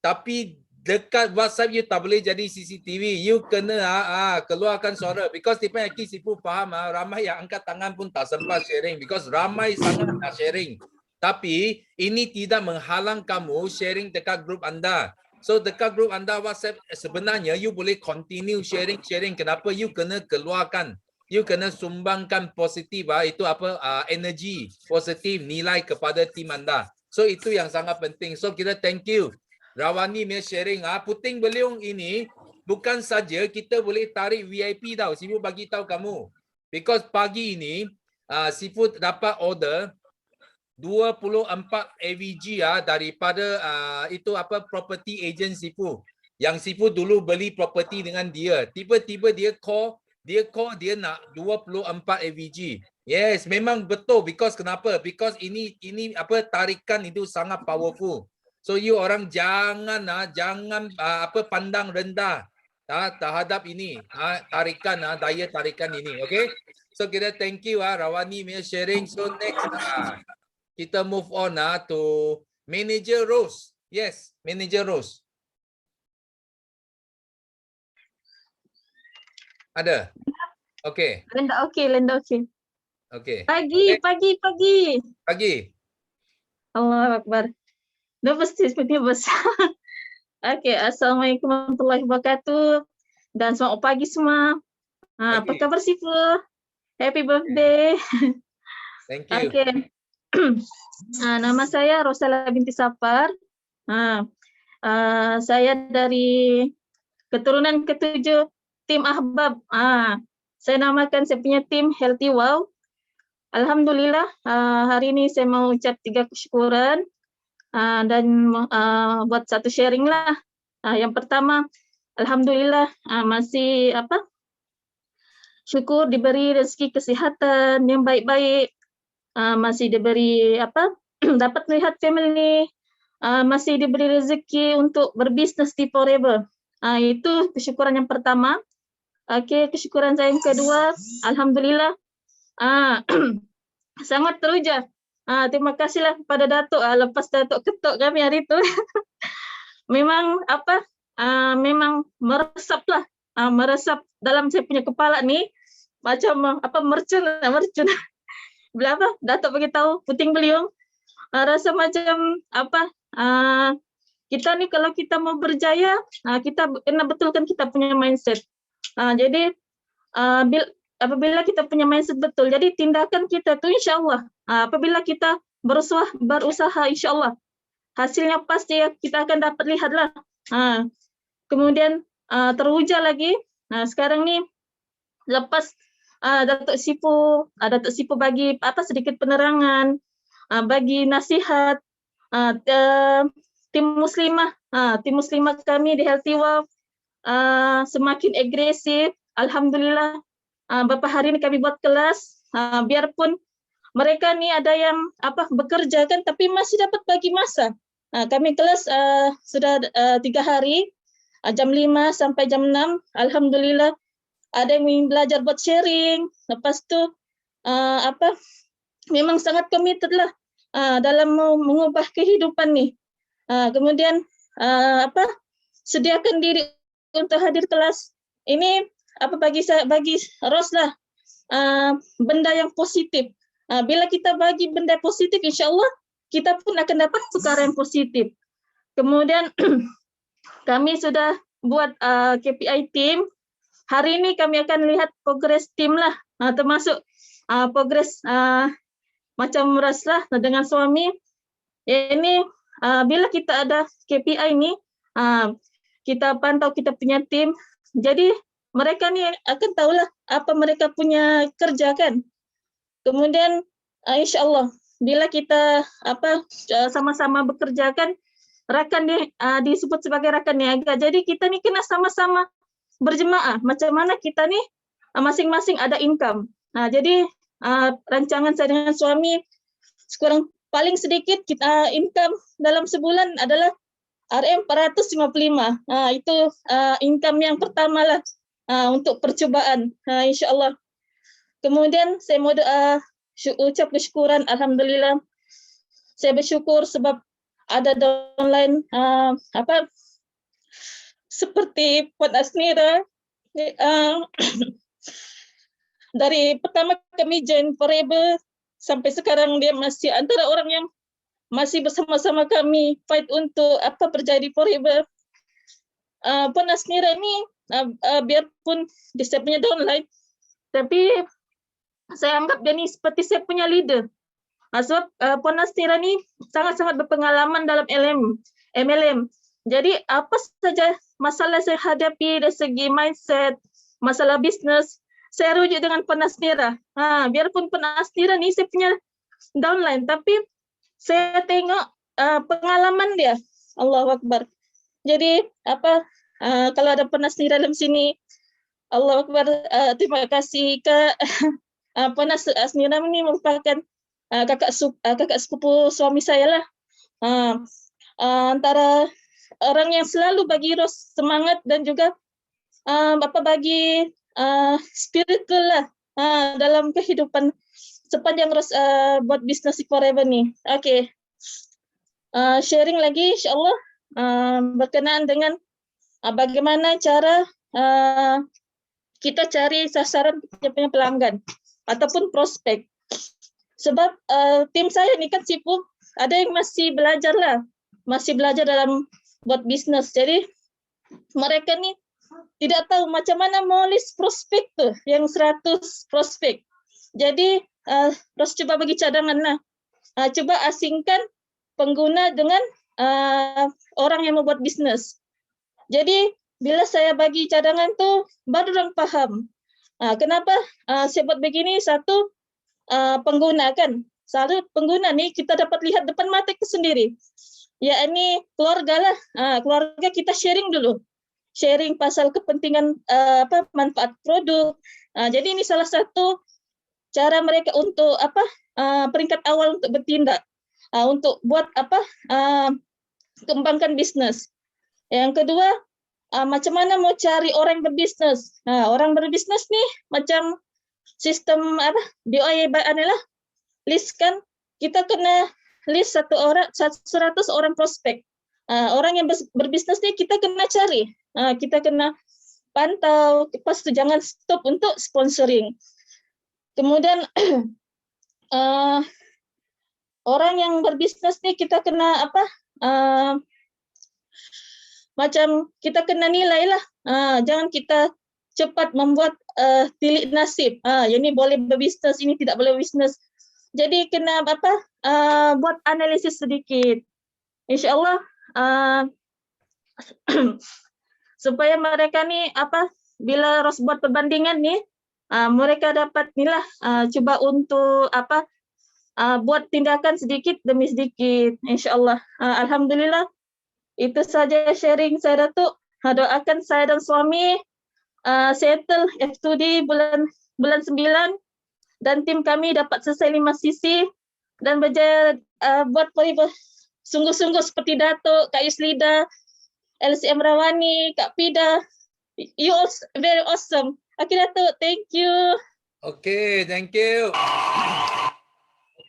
[SPEAKER 1] tapi dekat WhatsApp you tak boleh jadi CCTV. You kena keluarkan suara. Because Teppanyaki Sifu faham, ramai yang angkat tangan pun tak sempat sharing. Because ramai sangat nak sharing. Tapi ini tidak menghalang kamu sharing dekat grup anda. So dekat grup anda WhatsApp sebenarnya you boleh continue sharing. Kenapa? You kena keluarkan. You kena sumbangkan positif, itu energi positif, nilai kepada tim anda. So itu yang sangat penting. So kita thank you. Rawani punya sharing, puting beliung ini bukan saja kita boleh tarik VIP tau. Sifu bagi tahu kamu. Because pagi ini Sifu dapat order 24 AVG daripada itu property agent Sifu. Yang Sifu dulu beli property dengan dia. Tiba-tiba dia call dia nak 24 AVG. Yes, memang betul. Because kenapa? Because ini tarikan itu sangat powerful. So you orang jangan pandang rendah terhadap ini tarikan daya tarikan ini. Okay? So kita thank you Rawani punya sharing. So next kita move on to Manager Rose. Yes, Manager Rose. Ada? Okay.
[SPEAKER 7] Lenda okey.
[SPEAKER 1] Okay.
[SPEAKER 7] Pagi. Allah Akbar. Dah pasti sepertinya besar. Okay, Assalamualaikum warahmatullahi wabarakatuh. Dan selamat pagi semua. Apa kabar Sifu? Happy birthday.
[SPEAKER 1] Thank you.
[SPEAKER 7] Okay. Nama saya Rosala binti Sapar. Saya dari keturunan ketujuh tim Ahbab. Saya namakan saya punya tim Healthy Wow. Alhamdulillah hari ini saya mau ucap 3 kesyukuran. Dan buat satu sharing lah. Yang pertama, alhamdulillah masih syukur diberi rezeki kesihatan yang baik-baik, masih diberi dapat melihat family, masih diberi rezeki untuk berbisnes di Forever. Itu kesyukuran yang pertama. Okay, kesyukuran saya yang kedua, alhamdulillah sangat teruja. Terima kasihlah kepada Datuk lepas Datuk ketuk kami hari itu. Memang memang meresaplah, meresap dalam saya punya kepala ni macam mercun. Bila Datuk bagi tahu puting beliung, rasa macam kita ni kalau kita mau berjaya, kita kena betulkan kita punya mindset. Jadi apabila kita punya mindset betul, jadi tindakan kita tu insyaAllah apabila kita berusaha insyaAllah hasilnya pasti kita akan dapat lihatlah. Kemudian teruja lagi. Sekarang ni lepas Datuk Sifu bagi sedikit penerangan, bagi nasihat tim muslimah kami di Healthy Wow semakin agresif, alhamdulillah beberapa hari ini kami buat kelas, biarpun mereka ni ada yang bekerja kan, tapi masih dapat bagi masa. Kami kelas sudah 3 hari, jam 5 sampai jam 6. Alhamdulillah ada yang ingin belajar buat sharing. Lepas tu memang sangat committed lah dalam mengubah kehidupan ni. Kemudian sediakan diri untuk hadir kelas. Ini bagi Ros lah benda yang positif. Bila kita bagi benda positif, insya-Allah kita pun akan dapat perkara yang positif. Kemudian kami sudah buat KPI team. Hari ini kami akan lihat progres tim lah, termasuk progres macam Ras lah dengan suami. Ini bila kita ada KPI ni, kita pantau kita punya tim. Jadi mereka ni akan tahulah apa mereka punya kerja kan. Kemudian insya-Allah bila kita sama-sama bekerja kan, rakan disebut sebagai rakan niaga. Jadi kita ni kena sama-sama berjemaah. Macam mana kita ni masing-masing ada income. Jadi rancangan saya dengan suami paling sedikit kita income dalam sebulan adalah RM455. Itu income yang pertama lah untuk percobaan, insya-Allah. Kemudian saya mau ucap kesyukuran, alhamdulillah. Saya bersyukur sebab ada downline seperti Puan Asnira. Dari pertama kami join Forever sampai sekarang dia masih antara orang yang masih bersama-sama kami fight untuk berjaya di Forever. Puan Asnira ni biarpun dia saya punya downline, tapi saya anggap dia ni seperti saya punya leader. Sebab Puan Asnira ni sangat-sangat berpengalaman dalam MLM. Jadi apa saja masalah saya hadapi dari segi mindset, masalah bisnes, saya rujuk dengan Puan Asnira. Biarpun Puan Asnira ni saya punya downline, tapi saya tengok pengalaman dia. Allahu Akbar. Jadi kalau ada Puan Asnira dalam sini, Allahu Akbar, terima kasih Kak. Puan Asnira ni merupakan kakak sepupu suami saya lah. Antara orang yang selalu bagi Ros semangat dan juga bagi spiritual lah dalam kehidupan sepanjang Ros buat bisnes di Forever ni. Okay. Sharing lagi insya-Allah berkenaan dengan bagaimana cara kita cari sasaran punya pelanggan ataupun prospek. Sebab tim saya ni kan Sifu ada yang masih belajar lah, masih belajar dalam buat bisnes. Jadi mereka ni tidak tahu macam mana mau list prospek tu yang 100 prospek. Jadi terus coba bagi cadangan lah. Coba asingkan pengguna dengan orang yang mau buat bisnes. Jadi bila saya bagi cadangan tu baru orang faham. Kenapa saya buat begini? Satu, pengguna kan. Selalu pengguna ni kita dapat lihat depan mata kita sendiri. Yakni keluarga lah. Keluarga kita sharing dulu. Sharing pasal kepentingan manfaat produk. Jadi ini salah satu cara mereka untuk peringkat awal untuk bertindak. Untuk buat kembangkan bisnes. Yang kedua, macam mana mau cari orang berbisnes. Orang berbisnes ni macam sistem BOI lah. List kan, kita kena list 100 orang prospek. Orang yang berbisnes ni kita kena cari. Kita kena pantau, lepas tu jangan stop untuk sponsoring. Kemudian orang yang berbisnes ni kita kena macam kita kena nilai lah. Jangan kita cepat membuat tilik nasib. Yang ni boleh berbisnes, ini tidak boleh berbisnes. Jadi kena buat analisis sedikit. InsyaAllah supaya mereka ni bila Ros buat perbandingan ni, mereka dapat ni lah cuba untuk buat tindakan sedikit demi sedikit. InsyaAllah. Alhamdulillah. Itu saja sharing saya, Datuk. Doakan saya dan suami settle F2D bulan 9 dan tim kami dapat selesai 5 sisi dan berjaya buat volleyball sungguh-sungguh seperti Datuk, Kak Yuslida, LCM Rawani, Kak Pida. You all very awesome. Okay, Datuk, thank you.
[SPEAKER 1] Okay, thank you.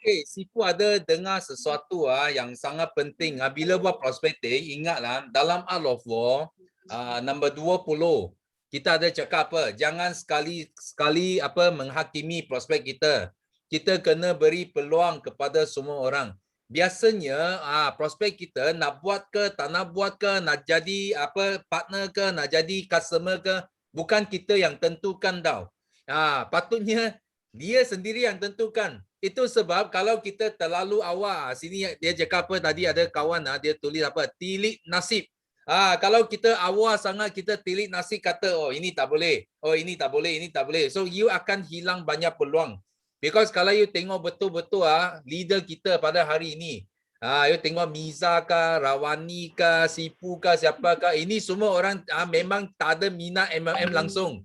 [SPEAKER 1] Okay, Sifu ada dengar sesuatu yang sangat penting. Bila buat prospecting, ingatlah dalam Art of War nombor 20, kita ada cakap apa? Jangan sekali menghakimi prospek kita. Kita kena beri peluang kepada semua orang. Biasanya prospek kita nak buat ke, tak nak buat ke, nak jadi partner ke, nak jadi customer ke, bukan kita yang tentukan tau. Patutnya dia sendiri yang tentukan. Itu sebab kalau kita terlalu awal, sini dia cakap apa tadi, ada kawan dia tulis apa, tilik nasib. Kalau kita awal sangat, kita tilik nasib kata, oh ini tak boleh, oh ini tak boleh, ini tak boleh. So you akan hilang banyak peluang. Because kalau you tengok betul-betul leader kita pada hari ini, you tengok Miza ke, Rawani ke, Sifu ke, siapa ke, ini semua orang memang tak ada minat MLM langsung.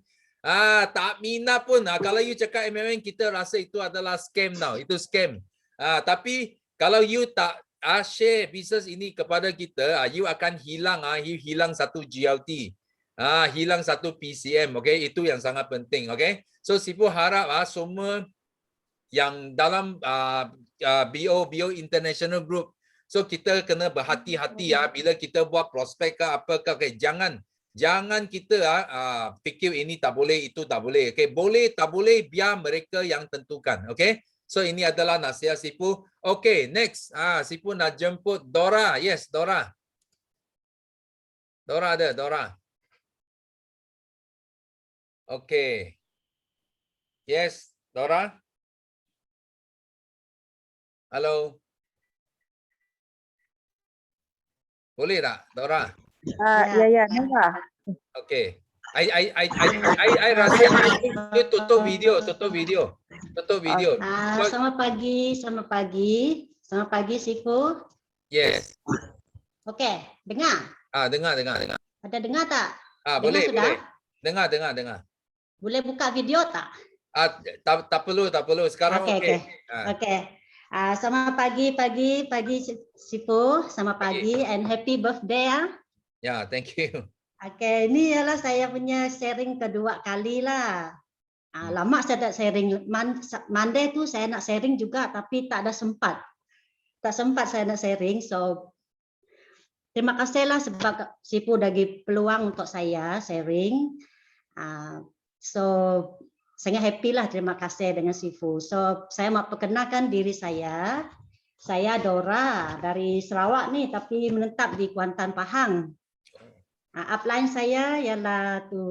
[SPEAKER 1] Tak minat pun. Kalau you cakap MLM, kita rasa itu adalah scam tau. Itu scam. Tapi kalau you tak share business ini kepada kita, you akan hilang. You hilang satu GLT. Hilang satu PCM. Okay? Itu yang sangat penting. Okay? So Sifu harap semua yang dalam BO International Group, so kita kena berhati-hati bila kita buat prospek ke apa ke. Okay? Jangan kita fikir ini tak boleh, itu tak boleh. Okay, boleh, tak boleh, biar mereka yang tentukan. Okay, so ini adalah nasihat Sifu. Okay, next. Sifu nak jemput Dora. Yes, Dora. Dora ada, Dora. Okay. Yes, Dora. Halo. Boleh tak, Dora?
[SPEAKER 8] Ya, nampak.
[SPEAKER 1] Okay. I rasa you tutup video.
[SPEAKER 8] Selamat pagi Sifu.
[SPEAKER 1] Yes.
[SPEAKER 8] Okey, dengar.
[SPEAKER 1] Dengar.
[SPEAKER 8] Ada dengar tak?
[SPEAKER 1] Boleh.
[SPEAKER 8] Dengar.
[SPEAKER 1] Dengar.
[SPEAKER 8] Boleh buka video tak?
[SPEAKER 1] Tak perlu. Sekarang okey.
[SPEAKER 8] Okey. Selamat pagi Sifu. Selamat pagi and happy birthday
[SPEAKER 1] Ya, thank you.
[SPEAKER 8] Okay, ini ialah saya punya sharing kedua kali lah. Lama saya tak sharing. Monday tu saya nak sharing juga tapi tak ada sempat. Tak sempat saya nak sharing. So, terima kasih lah sebab Sifu bagi peluang untuk saya sharing. So, sangat happy lah, terima kasih dengan Sifu. So, saya mau perkenalkan diri saya. Saya Dora dari Sarawak ni tapi menetap di Kuantan, Pahang. Upline saya ialah tu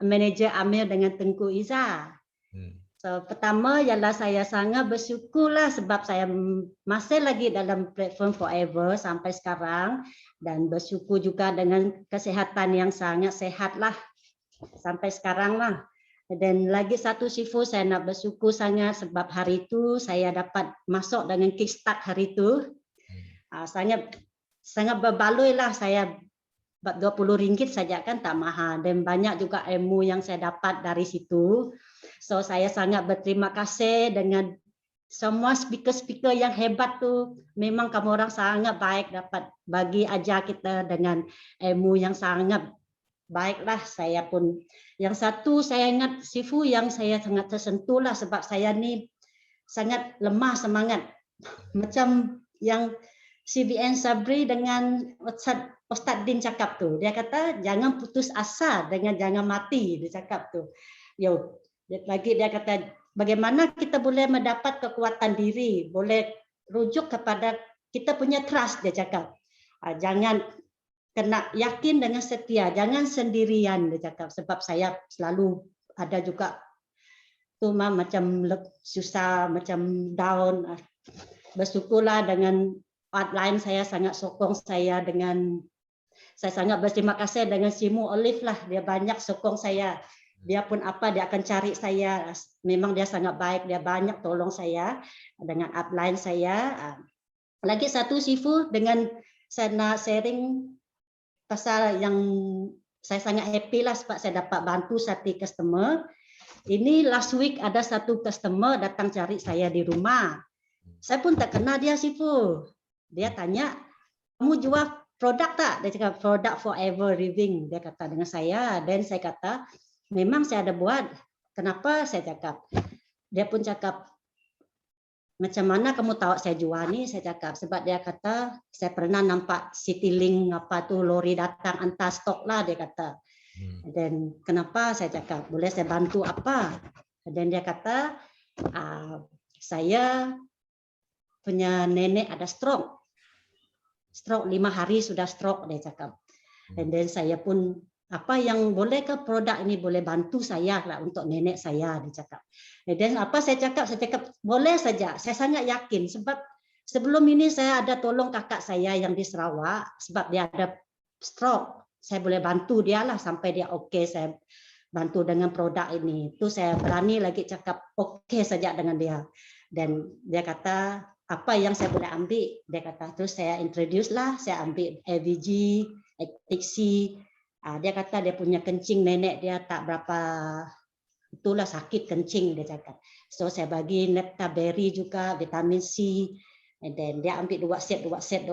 [SPEAKER 8] manager Amir dengan Tengku Iza. So pertama ialah saya sangat bersyukurlah sebab saya masih lagi dalam platform Forever sampai sekarang dan bersyukur juga dengan kesihatan yang sangat sehat lah sampai sekarang lah. Dan lagi satu Sifu saya nak bersyukur sangat sebab hari itu saya dapat masuk dengan kickstart hari itu. Sangat berbaloi lah saya. RM20 saja kan tak mahal dan banyak juga ilmu yang saya dapat dari situ. So saya sangat berterima kasih dengan semua speaker-speaker yang hebat tu. Memang kamu orang sangat baik dapat bagi ajar kita dengan ilmu yang sangat baiklah. Saya pun yang satu saya ingat Sifu yang saya sangat tersentuh lah sebab saya ni sangat lemah semangat. Macam yang CBN Sabri dengan Ustaz Din cakap tu, dia kata jangan putus asa dengan jangan mati, dia cakap tu. Lagi dia kata bagaimana kita boleh mendapat kekuatan diri, boleh rujuk kepada kita punya trust, dia cakap. Jangan kena yakin dengan setia, jangan sendirian, dia cakap. Sebab saya selalu ada juga tu macam susah, macam down. Bersyukurlah dengan outline saya sangat sokong saya dengan saya sangat berterima kasih dengan Simu Olive lah, dia banyak sokong saya. Dia pun apa dia akan cari saya. Memang dia sangat baik, dia banyak tolong saya dengan upline saya. Lagi satu Sifu dengan saya nak sharing pasal yang saya sangat happy lah sebab saya dapat bantu satu customer. Ini last week ada satu customer datang cari saya di rumah. Saya pun tak kenal dia Sifu. Dia tanya, kamu jual produk tak? Dia cakap produk Forever Living. Dia kata dengan saya. Dan saya kata, memang saya ada buat. Kenapa? Saya cakap. Dia pun cakap, macam mana kamu tahu saya jual ni? Saya cakap sebab dia kata saya pernah nampak Citylink apa tu lori datang hantar stok lah dia kata. Dan kenapa? Saya cakap boleh saya bantu apa? Dan dia kata saya punya nenek ada stroke. Stroke 5 hari sudah stroke dia cakap. Dan saya pun apa yang boleh ke produk ini boleh bantu saya lah untuk nenek saya dia cakap. Dan apa saya cakap boleh saja. Saya sangat yakin sebab sebelum ini saya ada tolong kakak saya yang di Sarawak sebab dia ada stroke. Saya boleh bantu dia lah sampai dia okey, saya bantu dengan produk ini. Itu saya berani lagi cakap okey saja dengan dia. Dan dia kata apa yang saya boleh ambil, dia kata terus saya introduce lah, saya ambil AVG, Actixi. Dia kata dia punya kencing nenek dia tak berapa, itulah sakit kencing dia cakap. So saya bagi Neptaberry juga, vitamin C. And then dia ambil 2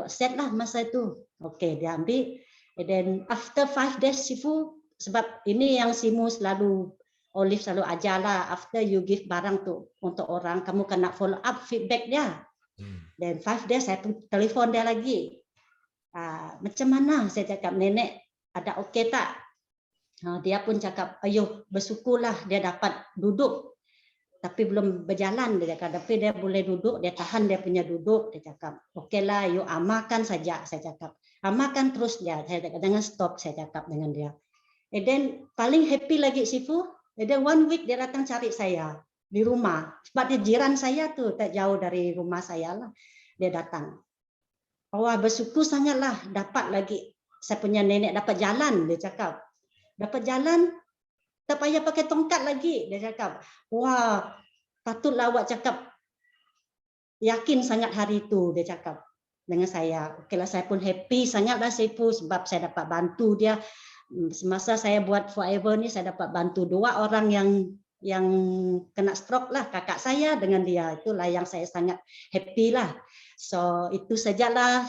[SPEAKER 8] set lah masa itu. Okey, dia ambil. And then after 5 days Sifu, sebab ini yang Simu selalu, Olive selalu ajar lah, after you give barang tu untuk orang, kamu kena follow up feedback dia. Dan 5 days saya telefon dia lagi. Macam mana? Saya cakap nenek ada okey tak? Dia pun cakap, ayo bersyukurlah dia dapat duduk. Tapi belum berjalan dia cakap. Tapi dia boleh duduk, dia tahan dia punya duduk. Dia cakap, okeylah, you amalkan saja. Saya cakap, amalkan terus dia. Saya cakap, jangan stop, saya cakap dengan dia. And then paling happy lagi Sifu, and then 1 week dia datang cari saya di rumah. Sebab dia jiran saya tu, tak jauh dari rumah saya lah. Dia datang. Wah, bersyukur sangatlah dapat lagi. Saya punya nenek dapat jalan, dia cakap. Dapat jalan, tak payah pakai tongkat lagi, dia cakap. Wah, patutlah awak cakap yakin sangat hari itu, dia cakap dengan saya. Okeylah, saya pun happy sangatlah Sifu sebab saya dapat bantu dia. Semasa saya buat Forever ni, saya dapat bantu 2 orang yang kena stroke lah, kakak saya dengan dia. Itulah yang saya sangat happy lah. So, itu sajalah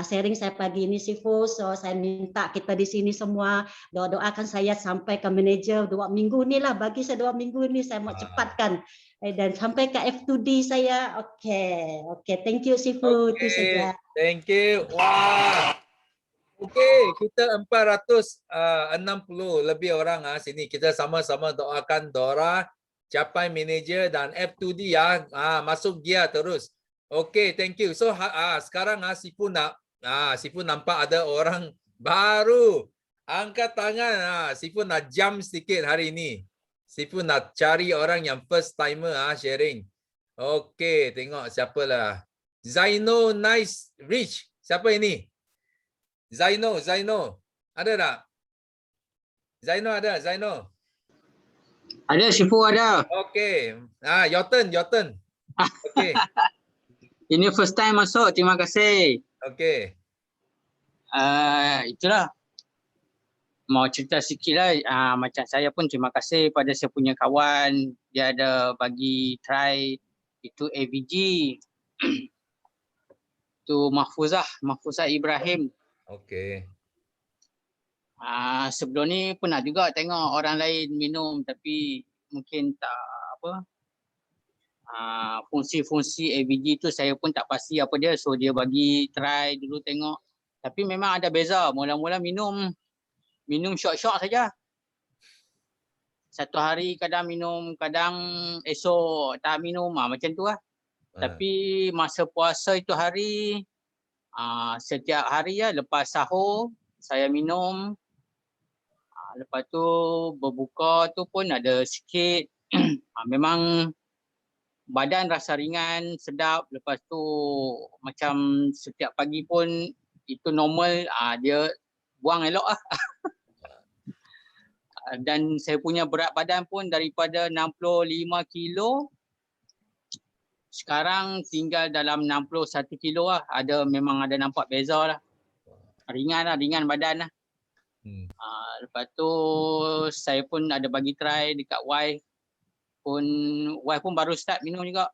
[SPEAKER 8] sharing saya pagi ini Sifu. So saya minta kita di sini semua doakan saya sampai ke manager 2 minggu ni lah. Bagi saya 2 minggu ni saya mau cepatkan dan sampai ke F2D saya. Okey, thank you Sifu. Itu saja.
[SPEAKER 1] Thank you. Wah. Okey, kita 460 lebih orang sini. Kita sama-sama doakan Dora capai manager dan F2D ya. Masuk gear terus. Okey, thank you. So sekarang Sifu nampak ada orang baru. Angkat tangan. Sifu nak jump sedikit hari ini. Sifu nak cari orang yang first timer sharing. Okey, tengok siapa lah. Zaino Nice Rich. Siapa ini? Zaino. Ada tak? Zaino ada, Zaino.
[SPEAKER 9] Ada, Sifu ada.
[SPEAKER 1] Okey. Your turn. Okey.
[SPEAKER 9] Ini first time masuk, terima kasih.
[SPEAKER 1] Okey.
[SPEAKER 9] Itulah. Mau cerita sikit lah. Macam saya pun terima kasih pada saya punya kawan. Dia ada bagi try itu AVG. Itu Mahfuzah Ibrahim.
[SPEAKER 1] Okey.
[SPEAKER 9] Sebelum ni pernah juga tengok orang lain minum tapi mungkin tak fungsi-fungsi AVG tu saya pun tak pasti apa dia, so dia bagi try dulu tengok. Tapi memang ada beza. Mula-mula minum shot-shot saja. Satu hari kadang minum, kadang esok tak minum, macam tu lah. Tapi masa puasa itu hari, setiap hari ya lepas sahur saya minum. Lepas tu berbuka tu pun ada sikit. Memang badan rasa ringan, sedap. Lepas tu macam setiap pagi pun itu normal, dia buang elok lah. Dan saya punya berat badan pun daripada 65 kilo sekarang tinggal dalam 61 kilo lah. Memang ada nampak beza lah. Ringan badan lah. Lepas tu saya pun ada bagi try dekat wife pun baru start minum juga.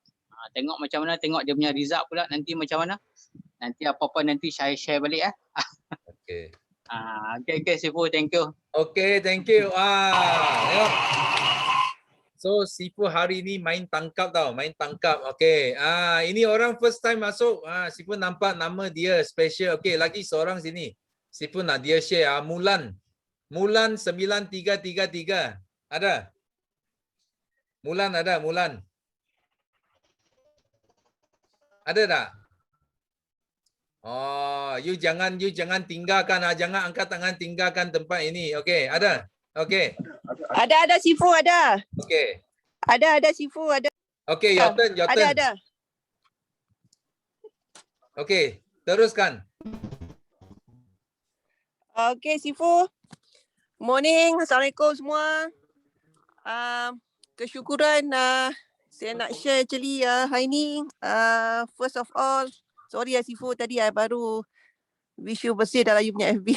[SPEAKER 9] Tengok macam mana, tengok dia punya result pula nanti macam mana. Nanti apa-apa nanti saya share balik .
[SPEAKER 1] Okay.
[SPEAKER 9] Okay Sifu, thank you.
[SPEAKER 1] Okay, thank you. Tengok. So Sifu hari ni main tangkap tau, main tangkap. Okay. Ini orang first time masuk. Sifu nampak nama dia special. Okay, lagi seorang sini. Sifu nak dia share. Mulan 9333. Ada? Mulan ada, Mulan. Ada tak? Oh, you jangan tinggalkan, jangan angkat tangan tinggalkan tempat ini. Okey, ada. Okey.
[SPEAKER 10] Ada Sifu ada.
[SPEAKER 1] Okey.
[SPEAKER 10] Ada Sifu ada.
[SPEAKER 1] Okey, your turn.
[SPEAKER 10] Ada.
[SPEAKER 1] Okey, teruskan.
[SPEAKER 10] Okey Sifu. Morning, Assalamualaikum semua. Kesyukuran saya nak share actually hari ni. First of all, sorry Sifu, tadi I baru wish you bersih dalam you punya FB.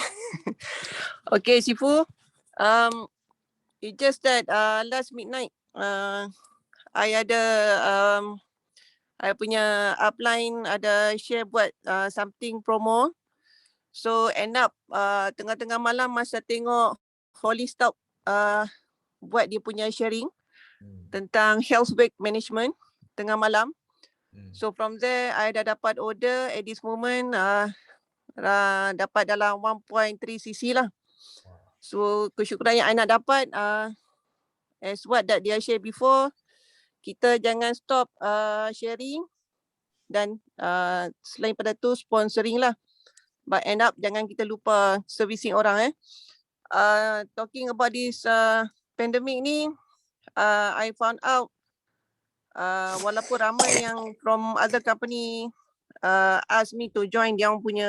[SPEAKER 10] Okay Sifu, it just that last midnight I ada I punya upline ada share buat something promo. So end up tengah-tengah malam masa tengok Holly Stout buat dia punya sharing tentang health weight management tengah malam. So from there I dah dapat order at this moment dapat dalam 1.3 cc lah. So kesyukuran yang I nak dapat as what that dia share before, kita jangan stop sharing dan selain pada tu sponsoring lah. But end up jangan kita lupa servicing orang talking about this pandemic ni, I found out walaupun ramai yang from other company ask me to join dia orang punya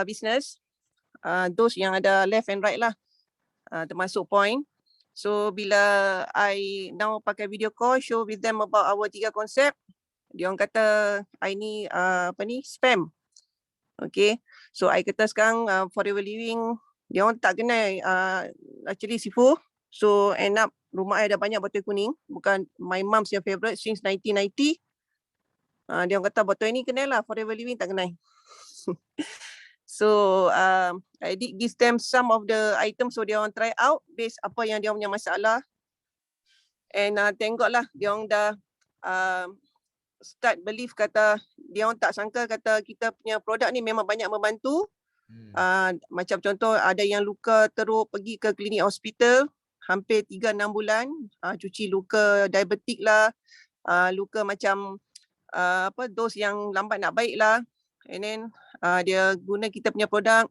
[SPEAKER 10] business, those yang ada left and right lah, termasuk point. So bila I now pakai video call show with them about our 3 konsep, dia orang kata I ni spam. Okay, so I kata sekarang Forever Living dia orang tak kenal actually Sifu. So end up rumah I ada banyak botol kuning, bukan my mom's yang favourite since 1990. Dia orang kata botol ini kenal lah, Forever Living tak kenal. So I did give them some of the items so dia orang try out based apa yang dia orang punya masalah. And thank God lah dia orang dah start believe, kata dia orang tak sangka kata kita punya produk ni memang banyak membantu. Macam contoh ada yang luka teruk pergi ke klinik hospital hampir 3-6 bulan, cuci luka diabetik lah, luka macam dos yang lambat nak baik lah. And then dia guna kita punya produk.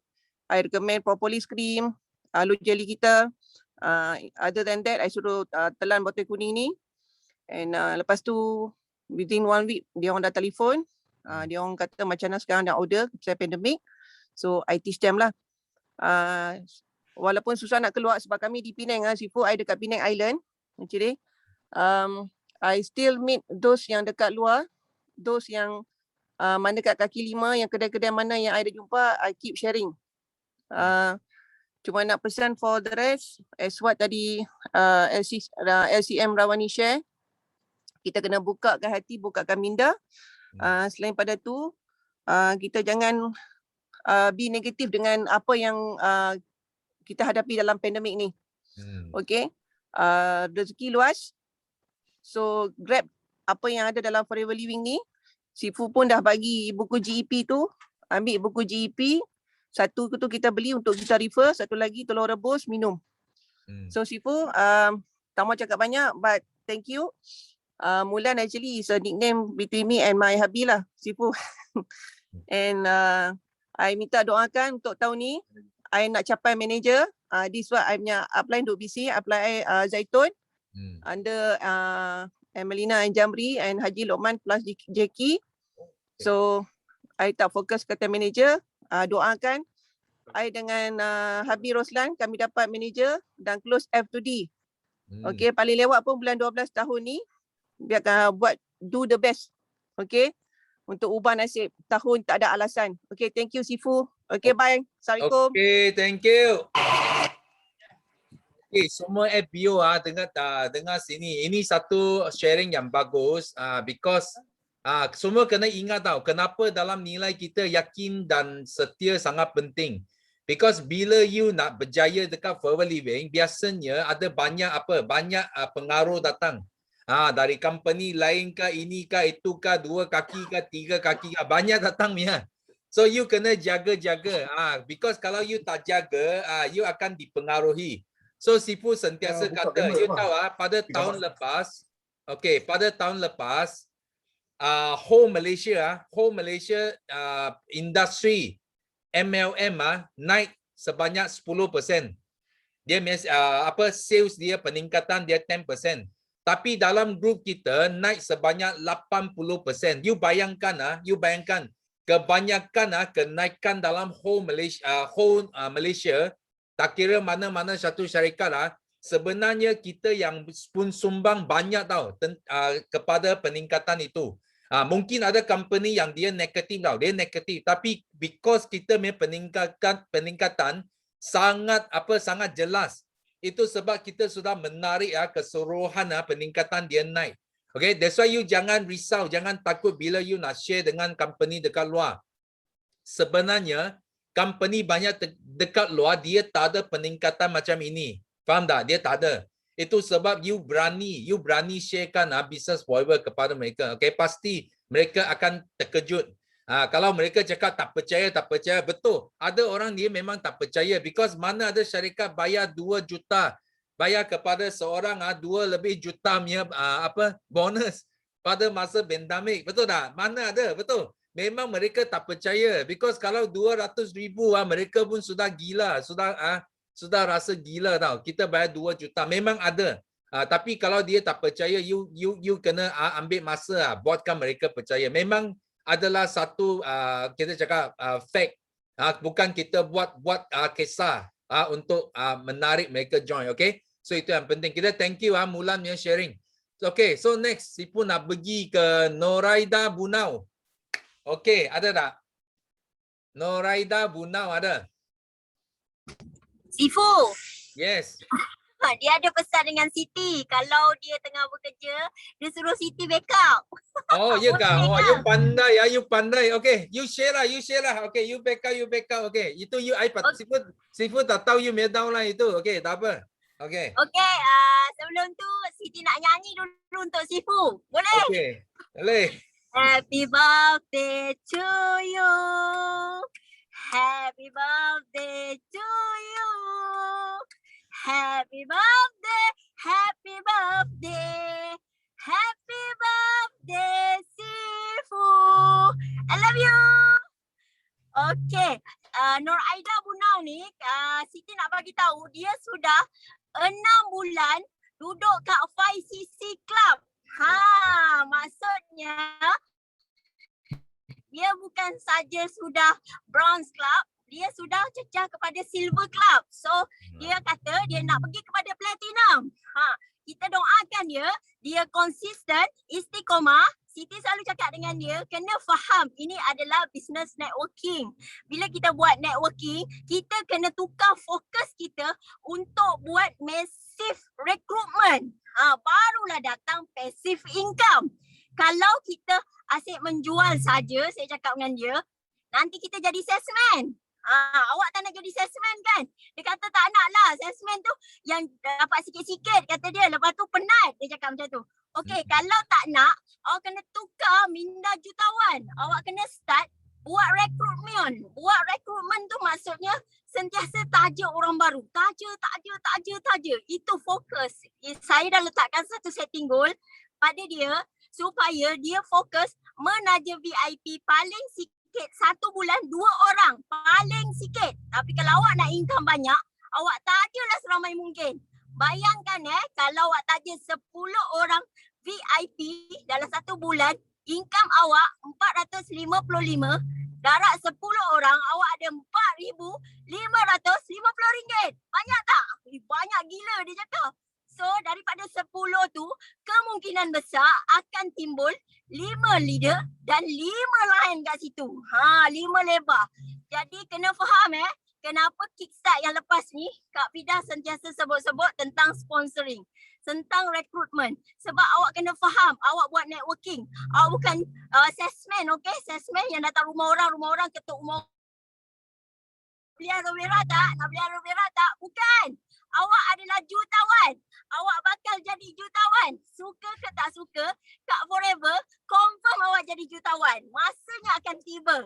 [SPEAKER 10] I recommend propolis cream, aloe jelly kita. Other than that, I suruh telan botol kuning ni. And lepas tu within 1 week dia orang dah telefon. Dia orang kata macam mana sekarang dah order pasal pandemik. So I teach them lah. Walaupun susah nak keluar sebab kami di Penang, Sifu, I dekat Penang Island. Actually, I still meet those yang dekat luar, those yang mana dekat kaki lima, yang kedai-kedai mana yang I ada jumpa, I keep sharing. Cuma nak pesan for the rest, as what tadi LCM Rawani share, kita kena bukakan hati, bukakan minda. Selain pada tu, kita jangan be negatif dengan apa yang kita hadapi dalam pandemik ni. Okay, rezeki luas. So grab apa yang ada dalam Forever Living ni. Sifu pun dah bagi buku GEP tu. Ambil buku GEP. Satu tu kita beli untuk kita refer. Satu lagi telur rebus, minum. So Sifu, tak mau cakap banyak but thank you. Mulan actually is a nickname between me and my hubby lah, Sifu. And I minta doakan untuk tahun ni I nak capai manager. This what I punya upline untuk BC, apply Zaitun under Emelina and Jamri and Haji Lokman plus Jackie. So I tak fokus kata manager. Doakan I dengan Habi Roslan kami dapat manager dan close F2D. Okay, paling lewat pun bulan 12 tahun ni biar buat do the best. Okay, untuk ubah nasib tahun tak ada alasan. Okay, thank you Sifu. Okay, bye. Assalamualaikum.
[SPEAKER 1] Okay, thank you. Okay, semua FBO dengar sini. Ini satu sharing yang bagus because semua kena ingat tau kenapa dalam nilai kita yakin dan setia sangat penting. Because bila you nak berjaya dekat Forever Living, biasanya ada banyak pengaruh datang. Dari company lain ke, ini ke, itu ke, 2 kaki ke, 3 kaki ke, banyak datang ya. So you kena jaga-jaga. Because kalau you tak jaga, you akan dipengaruhi. So Sifu sentiasa kata, you tahu pada tahun lepas, pada tahun lepas, whole Malaysia industri MLM naik sebanyak 10%. Dia sales dia peningkatan dia 10%. Tapi dalam grup kita naik sebanyak 80%. You bayangkan kebanyakan kenaikan dalam whole Malaysia, tak kira mana-mana satu syarikat sebenarnya kita yang pun sumbang banyak tau kepada peningkatan itu. Mungkin ada company yang dia negatif tapi because kita punya peningkatan sangat jelas. Itu sebab kita sudah menarik keseluruhan peningkatan dia naik. Okay, that's why you jangan risau, jangan takut bila you nak share dengan company dekat luar. Sebenarnya company banyak dekat luar dia tak ada peningkatan macam ini. Faham tak? Dia tak ada. Itu sebab you berani sharekan business forever kepada mereka. Okay, pasti mereka akan terkejut. Kalau mereka cakap tak percaya, betul. Ada orang dia memang tak percaya because mana ada syarikat bayar 2 juta. Bayar kepada seorang 2 lebih juta punya bonus pada masa pandemik. Betul tak? Mana ada, betul. Memang mereka tak percaya because kalau 200,000 mereka pun sudah gila, sudah rasa gila tau. Kita bayar 2 juta. Memang ada. Tapi kalau dia tak percaya, you kena ambil masa buatkan mereka percaya. Memang adalah satu kita cakap fact. Bukan kita buat kisah untuk menarik mereka join. Okay? So itu yang penting. Kita thank you Mulan punya sharing. Okay, so next Sifu nak pergi ke Noraida Bunau. Okay, ada tak? Noraida Bunau ada?
[SPEAKER 11] Sifu.
[SPEAKER 1] Yes.
[SPEAKER 11] Dia ada pesan dengan Siti. Kalau dia tengah bekerja, dia suruh Siti backup.
[SPEAKER 1] Oh, ya kah? Oh, you pandai. Okay, you share lah. Okay, you backup. Okay, itu you Sifu tak tahu you medau lah itu. Okay, tak apa. Okay.
[SPEAKER 11] Okay, sebelum tu Siti nak nyanyi dulu untuk Sifu. Boleh?
[SPEAKER 1] Okay, boleh.
[SPEAKER 11] Happy birthday to you. Happy birthday to you. Happy birthday, happy birthday. Happy birthday, Sifu. I love you. Okay, Nur Aida Bunau ni, Siti nak bagi tahu dia sudah 6 bulan duduk kat 5cc Club. Maksudnya dia bukan saja sudah Bronze Club, dia sudah cecah kepada Silver Club. So dia kata dia nak pergi kepada Platinum. Kita doakan dia konsisten, istiqomah. Siti selalu cakap dengan dia, kena faham ini adalah business networking. Bila kita buat networking, kita kena tukar fokus kita untuk buat massive recruitment. Barulah datang passive income. Kalau kita asyik menjual saja, saya cakap dengan dia, nanti kita jadi salesman. Awak tak nak jadi salesman kan? Dia kata tak nak lah. Salesman tu yang dapat sikit-sikit kata dia. Lepas tu penat. Dia cakap macam tu. Okay, kalau tak nak, awak kena tukar minda jutawan. Awak kena start buat rekrutmen. Buat rekrutmen tu maksudnya sentiasa taja orang baru. Taja. Itu fokus. Saya dah letakkan satu setting goal pada dia supaya dia fokus menaja VIP paling sikit 1 bulan 2 orang. Paling sikit. Tapi kalau awak nak income banyak, awak tajalah seramai mungkin. Bayangkan kalau awak taja 10 orang VIP dalam 1 bulan, income awak 455, darab 10 orang, awak ada RM4,550. Banyak tak? Banyak gila dia cakap. So daripada 10 tu, kemungkinan besar akan timbul 5 leader dan 5 lain kat situ. 5 lebar. Jadi kena faham kenapa kickstart yang lepas ni Kak Fida sentiasa sebut-sebut tentang sponsoring, tentang rekrutmen. Sebab awak kena faham, awak buat networking. Awak bukan salesman, okay? Salesman yang datang rumah orang ketuk rumah. Beli aloe vera tak? Nak beli aloe vera tak? Bukan. Awak adalah jutawan. Awak bakal jadi jutawan. Suka ke tak suka, Kak Forever confirm awak jadi jutawan. Masanya akan tiba.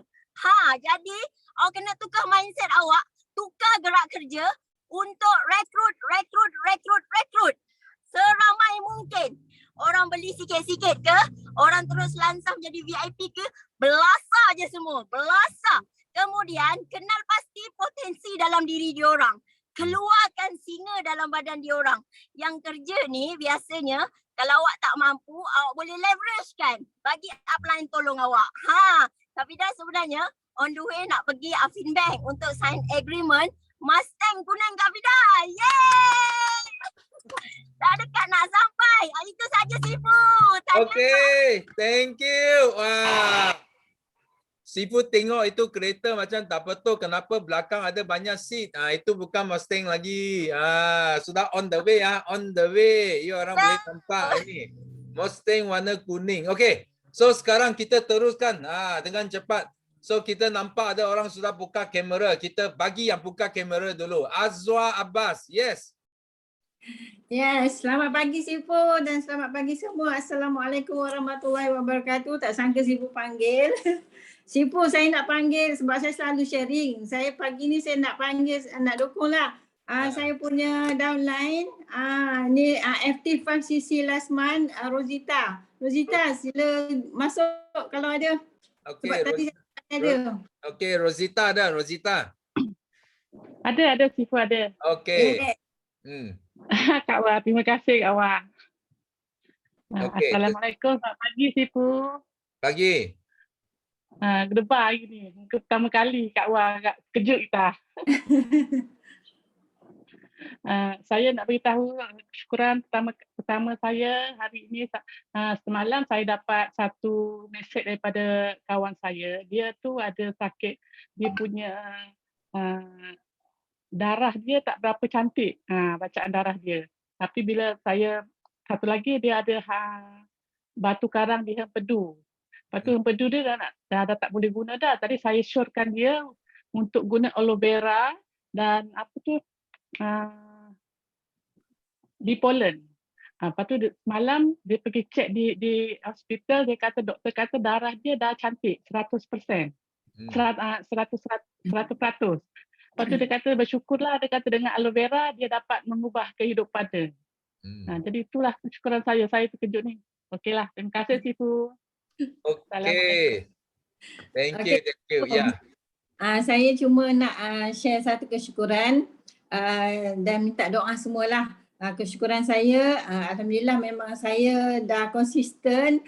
[SPEAKER 11] Jadi awak kena tukar mindset awak, tukar gerak kerja untuk rekrut. Seramai mungkin. Orang beli sikit-sikit ke, orang terus lansam jadi VIP ke, belasah je semua, belasah. Kemudian kenal pasti potensi dalam diri diorang. Keluarkan singa dalam badan diorang. Yang kerja ni biasanya kalau awak tak mampu, awak boleh leverage kan. Bagi upline tolong awak. Tapi dah sebenarnya on the way nak pergi Affin Bank untuk sign agreement Mustang kuning Kak Fida. Yeay! Dah dekat nak sampai. Itu saja Sifu.
[SPEAKER 1] Okay, thank you. Wah. Sifu tengok itu kereta macam tak betul. Kenapa belakang ada banyak seat? Itu bukan Mustang lagi. Sudah on the way on the way. You orang boleh nampak ini. Mustang warna kuning. Okay. So sekarang kita teruskan dengan cepat. So kita nampak ada orang sudah buka kamera. Kita bagi yang buka kamera dulu. Azwa Abbas. Yes.
[SPEAKER 12] Yes, selamat pagi Sifu dan selamat pagi semua. Assalamualaikum warahmatullahi wabarakatuh. Tak sangka Sifu panggil. Sifu saya nak panggil sebab saya selalu sharing. Saya pagi ni saya nak panggil, nak dukung lah. Saya punya downline. Ni FT5cc last month, Rosita. Rosita sila masuk kalau ada.
[SPEAKER 1] Okay,
[SPEAKER 12] sebab tadi saya ada.
[SPEAKER 1] Okay, Rosita ada, Rosita.
[SPEAKER 13] Ada Sifu ada.
[SPEAKER 1] Okay.
[SPEAKER 13] Kak Wah, terima kasih Kak Wah.
[SPEAKER 1] Okay.
[SPEAKER 13] Assalamualaikum, selamat pagi Sifu.
[SPEAKER 1] Pagi.
[SPEAKER 13] Gedebar hari ni. Pertama kali Kak Wah agak kejut kita. Saya nak beritahu syukuran pertama saya hari ini. Semalam saya dapat satu mesej daripada kawan saya. Dia tu ada sakit, dia punya darah dia tak berapa cantik, bacaan darah dia. Tapi bila saya, satu lagi dia ada batu karang di hempedu. Lepas tu hempedu dia dah tak boleh guna dah. Tadi saya syorkan dia untuk guna aloe vera dan apa tu, Bipolen. Lepas tu semalam dia pergi cek di hospital, dia kata, doktor kata darah dia dah cantik 100%. 100%. Lepas tu dia kata bersyukurlah, dia kata dengan aloe vera dia dapat mengubah kehidupan dia. Jadi itulah kesyukuran saya terkejut ni. Okeylah, terima kasih Sifu.
[SPEAKER 1] Okay. Thank you. Ya.
[SPEAKER 12] Saya cuma nak share satu kesyukuran dan minta doa semualah. Kesyukuran saya, alhamdulillah memang saya dah konsisten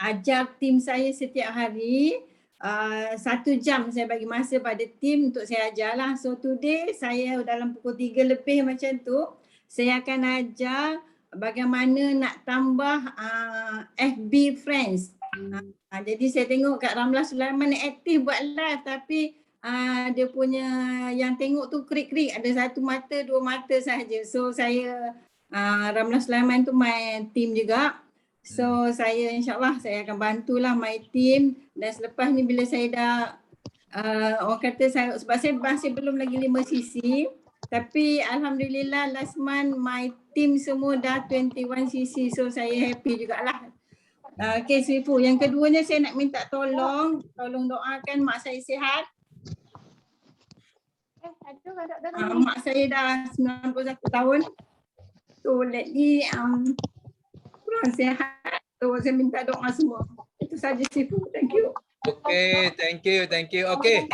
[SPEAKER 12] ajar tim saya setiap hari. 1 jam saya bagi masa pada tim untuk saya ajar lah. So today saya dalam pukul 3 lebih macam tu, saya akan ajar bagaimana nak tambah FB friends. Jadi saya tengok Kak Ramlah Sulaiman aktif buat live, tapi dia punya yang tengok tu krik-krik, ada 1 mata 2 mata sahaja. So saya Ramlah Sulaiman tu my team juga. So saya insyaAllah saya akan bantulah my team. Dan selepas ni bila saya dah orang kata saya, sebab saya masih belum lagi 5 cc, tapi alhamdulillah last month my team semua dah 21 cc. So saya happy jugalah. Okay Sifu, yang keduanya saya nak minta tolong doakan mak saya sihat. Mak saya dah 91 tahun. So lately kurang sihat. So saya minta doa semua. Itu saja Sifu. Thank you.
[SPEAKER 1] Okay, thank you. Okay.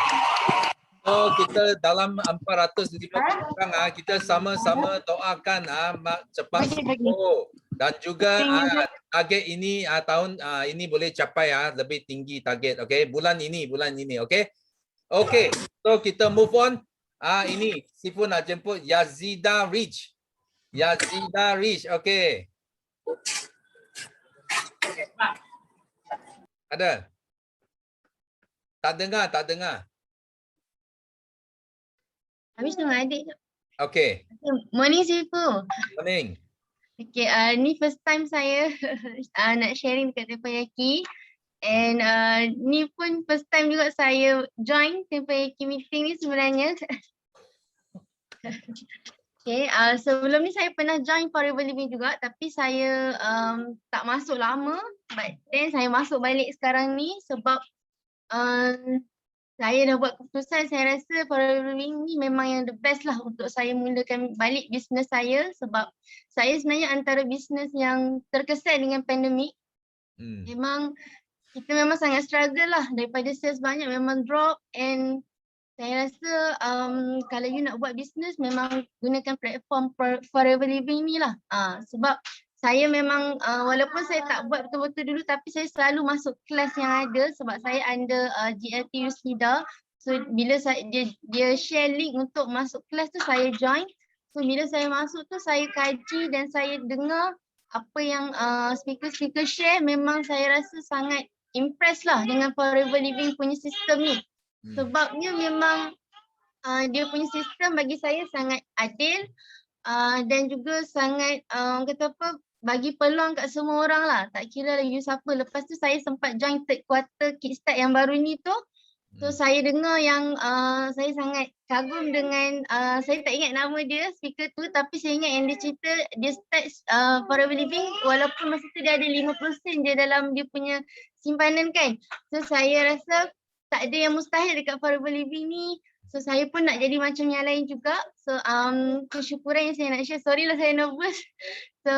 [SPEAKER 1] So kita dalam 450 orang kita sama-sama doakan mak cepat sembuh. Dan juga target ini tahun ini boleh capai lebih tinggi target. Okay, bulan ini. Okay. Okay. So kita move on. Ini Sifu nak jemput Yazida Rich. Okay. Ada? Tak dengar.
[SPEAKER 14] Habis dengan adik.
[SPEAKER 1] Okay,
[SPEAKER 14] Morning Sifu.
[SPEAKER 1] morning.
[SPEAKER 14] Okay, ni first time saya nak sharing dekat Teppanyaki. And ni pun first time juga saya join Teppanyaki meeting ni sebenarnya. Okay, sebelum ni saya pernah join Forever Living juga, tapi saya tak masuk lama. But then saya masuk balik sekarang ni sebab saya dah buat keputusan. Saya rasa Forever Living ni memang yang the best lah untuk saya mulakan balik bisnes saya, sebab saya sebenarnya antara bisnes yang terkesan dengan pandemik. Memang kita memang sangat struggle lah, daripada sales banyak memang drop. And saya rasa kalau you nak buat bisnes memang gunakan platform Forever Living ni lah. Sebab saya memang walaupun saya tak buat betul-betul dulu, tapi saya selalu masuk kelas yang ada sebab saya under GLT Yusnida. So bila dia share link untuk masuk kelas tu, saya join. So bila saya masuk tu saya kaji dan saya dengar apa yang speaker-speaker share. Memang saya rasa sangat impress lah dengan Forever Living punya sistem ni. Sebabnya memang dia punya sistem bagi saya sangat adil dan juga sangat kata apa, bagi peluang kat semua orang lah, tak kira you siapa. Lepas tu saya sempat join third quarter kickstart yang baru ni tu. So saya dengar yang saya sangat kagum dengan saya tak ingat nama dia speaker tu, tapi saya ingat yang dia cerita dia start Forever Living walaupun masa tu dia ada 50% je dalam dia punya simpanan kan. So saya rasa tak ada yang mustahil dekat Forever Living ni. So saya pun nak jadi macam yang lain juga. So kesyukuran yang saya nak share, sorry lah saya nervous. So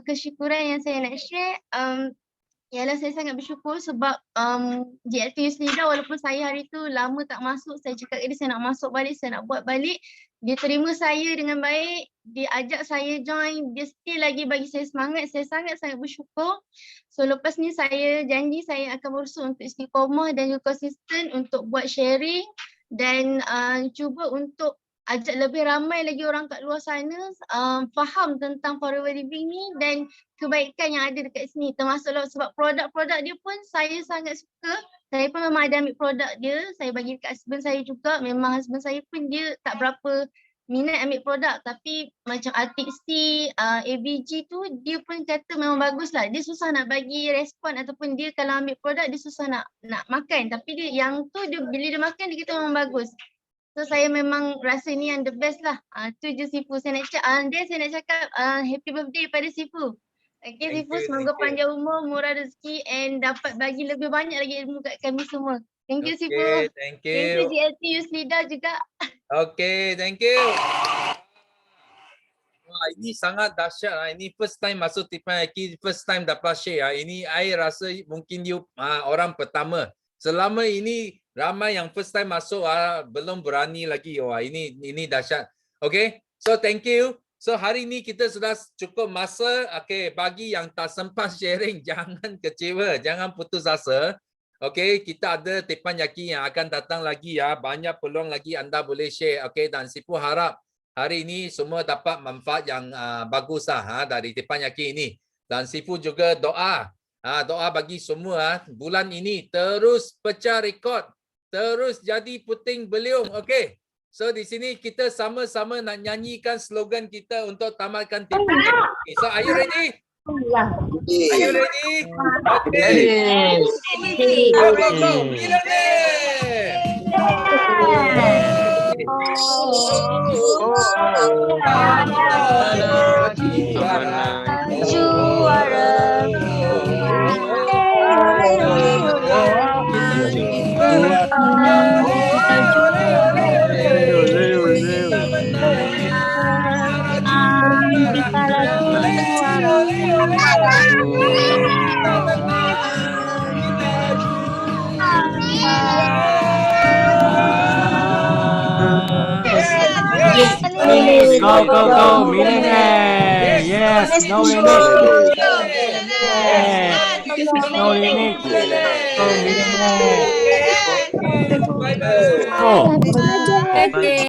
[SPEAKER 14] kesyukuran yang saya nak share ialah saya sangat bersyukur sebab GLT Yusnida, walaupun saya hari tu lama tak masuk, saya cakap ke dia saya nak masuk balik, saya nak buat balik. Dia terima saya dengan baik, dia ajak saya join, dia still lagi bagi saya semangat. Saya sangat-sangat bersyukur. So lepas ni saya janji saya akan berusaha untuk istiqomah dan juga konsisten untuk buat sharing dan cuba untuk ajak lebih ramai lagi orang kat luar sana faham tentang Forever Living ni dan kebaikan yang ada dekat sini, termasuklah sebab produk-produk dia pun saya sangat suka. Saya pun memang ada ambil produk dia, saya bagi dekat husband saya juga. Memang husband saya pun dia tak berapa minat ambil produk, tapi macam Arctic Sea, ABG tu dia pun kata memang bagus lah. Dia susah nak bagi respon ataupun dia kalau ambil produk dia susah nak makan, tapi dia yang tu dia bila dia makan dia kata memang bagus. So saya memang rasa ni yang the best lah. Tu je Sifu saya nak cakap. Dan saya nak cakap happy birthday pada Sifu. Okay Sifu, semoga panjang umur, murah rezeki and dapat bagi lebih banyak lagi ilmu kat kami semua. Thank you Sifu.
[SPEAKER 1] Thank
[SPEAKER 14] Thank you
[SPEAKER 1] you.
[SPEAKER 14] GLT Yusnida juga.
[SPEAKER 1] Okay, thank you. Wah, ini sangat dahsyat lah. Ini first time masuk Teppanyaki, first time dapat share. Ini I rasa mungkin you orang pertama. Selama ini ramai yang first time masuk belum berani lagi. Wah, ini dahsyat. Okay, so thank you. So hari ini kita sudah cukup masa. Okay, bagi yang tak sempat sharing, jangan kecewa, jangan putus asa. Okay, kita ada Teppanyaki yang akan datang lagi ya. Banyak peluang lagi anda boleh share. Okay, dan Sifu harap hari ini semua dapat manfaat yang bagus lah dari Teppanyaki ini. Dan Sifu juga doa. Doa bagi semua bulan ini terus pecah rekod. Terus jadi puting beliung. Okay. So di sini kita sama-sama nak nyanyikan slogan kita untuk tamatkan Teppanyaki. So are you ready? Are you ready? Okay. Go, go, go.
[SPEAKER 15] Go, go, go, millionaire. Yes, no limit. Yes, no limit. Go, millionaire.
[SPEAKER 1] Bye-bye.
[SPEAKER 15] Oh.